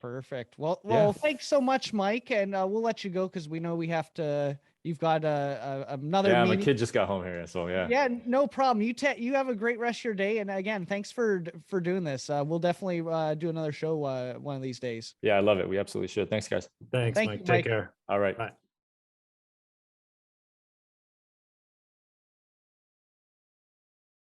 Perfect. Well, thanks so much, Mike. And we'll let you go because we know we have to. You've got another. Yeah, meeting. My kid just got home here, so yeah. Yeah, no problem. You have a great rest of your day, and again, thanks for doing this. We'll definitely do another show one of these days. Yeah, I love it. We absolutely should. Thanks, guys. Thanks, Mike. Take care. All right. Bye.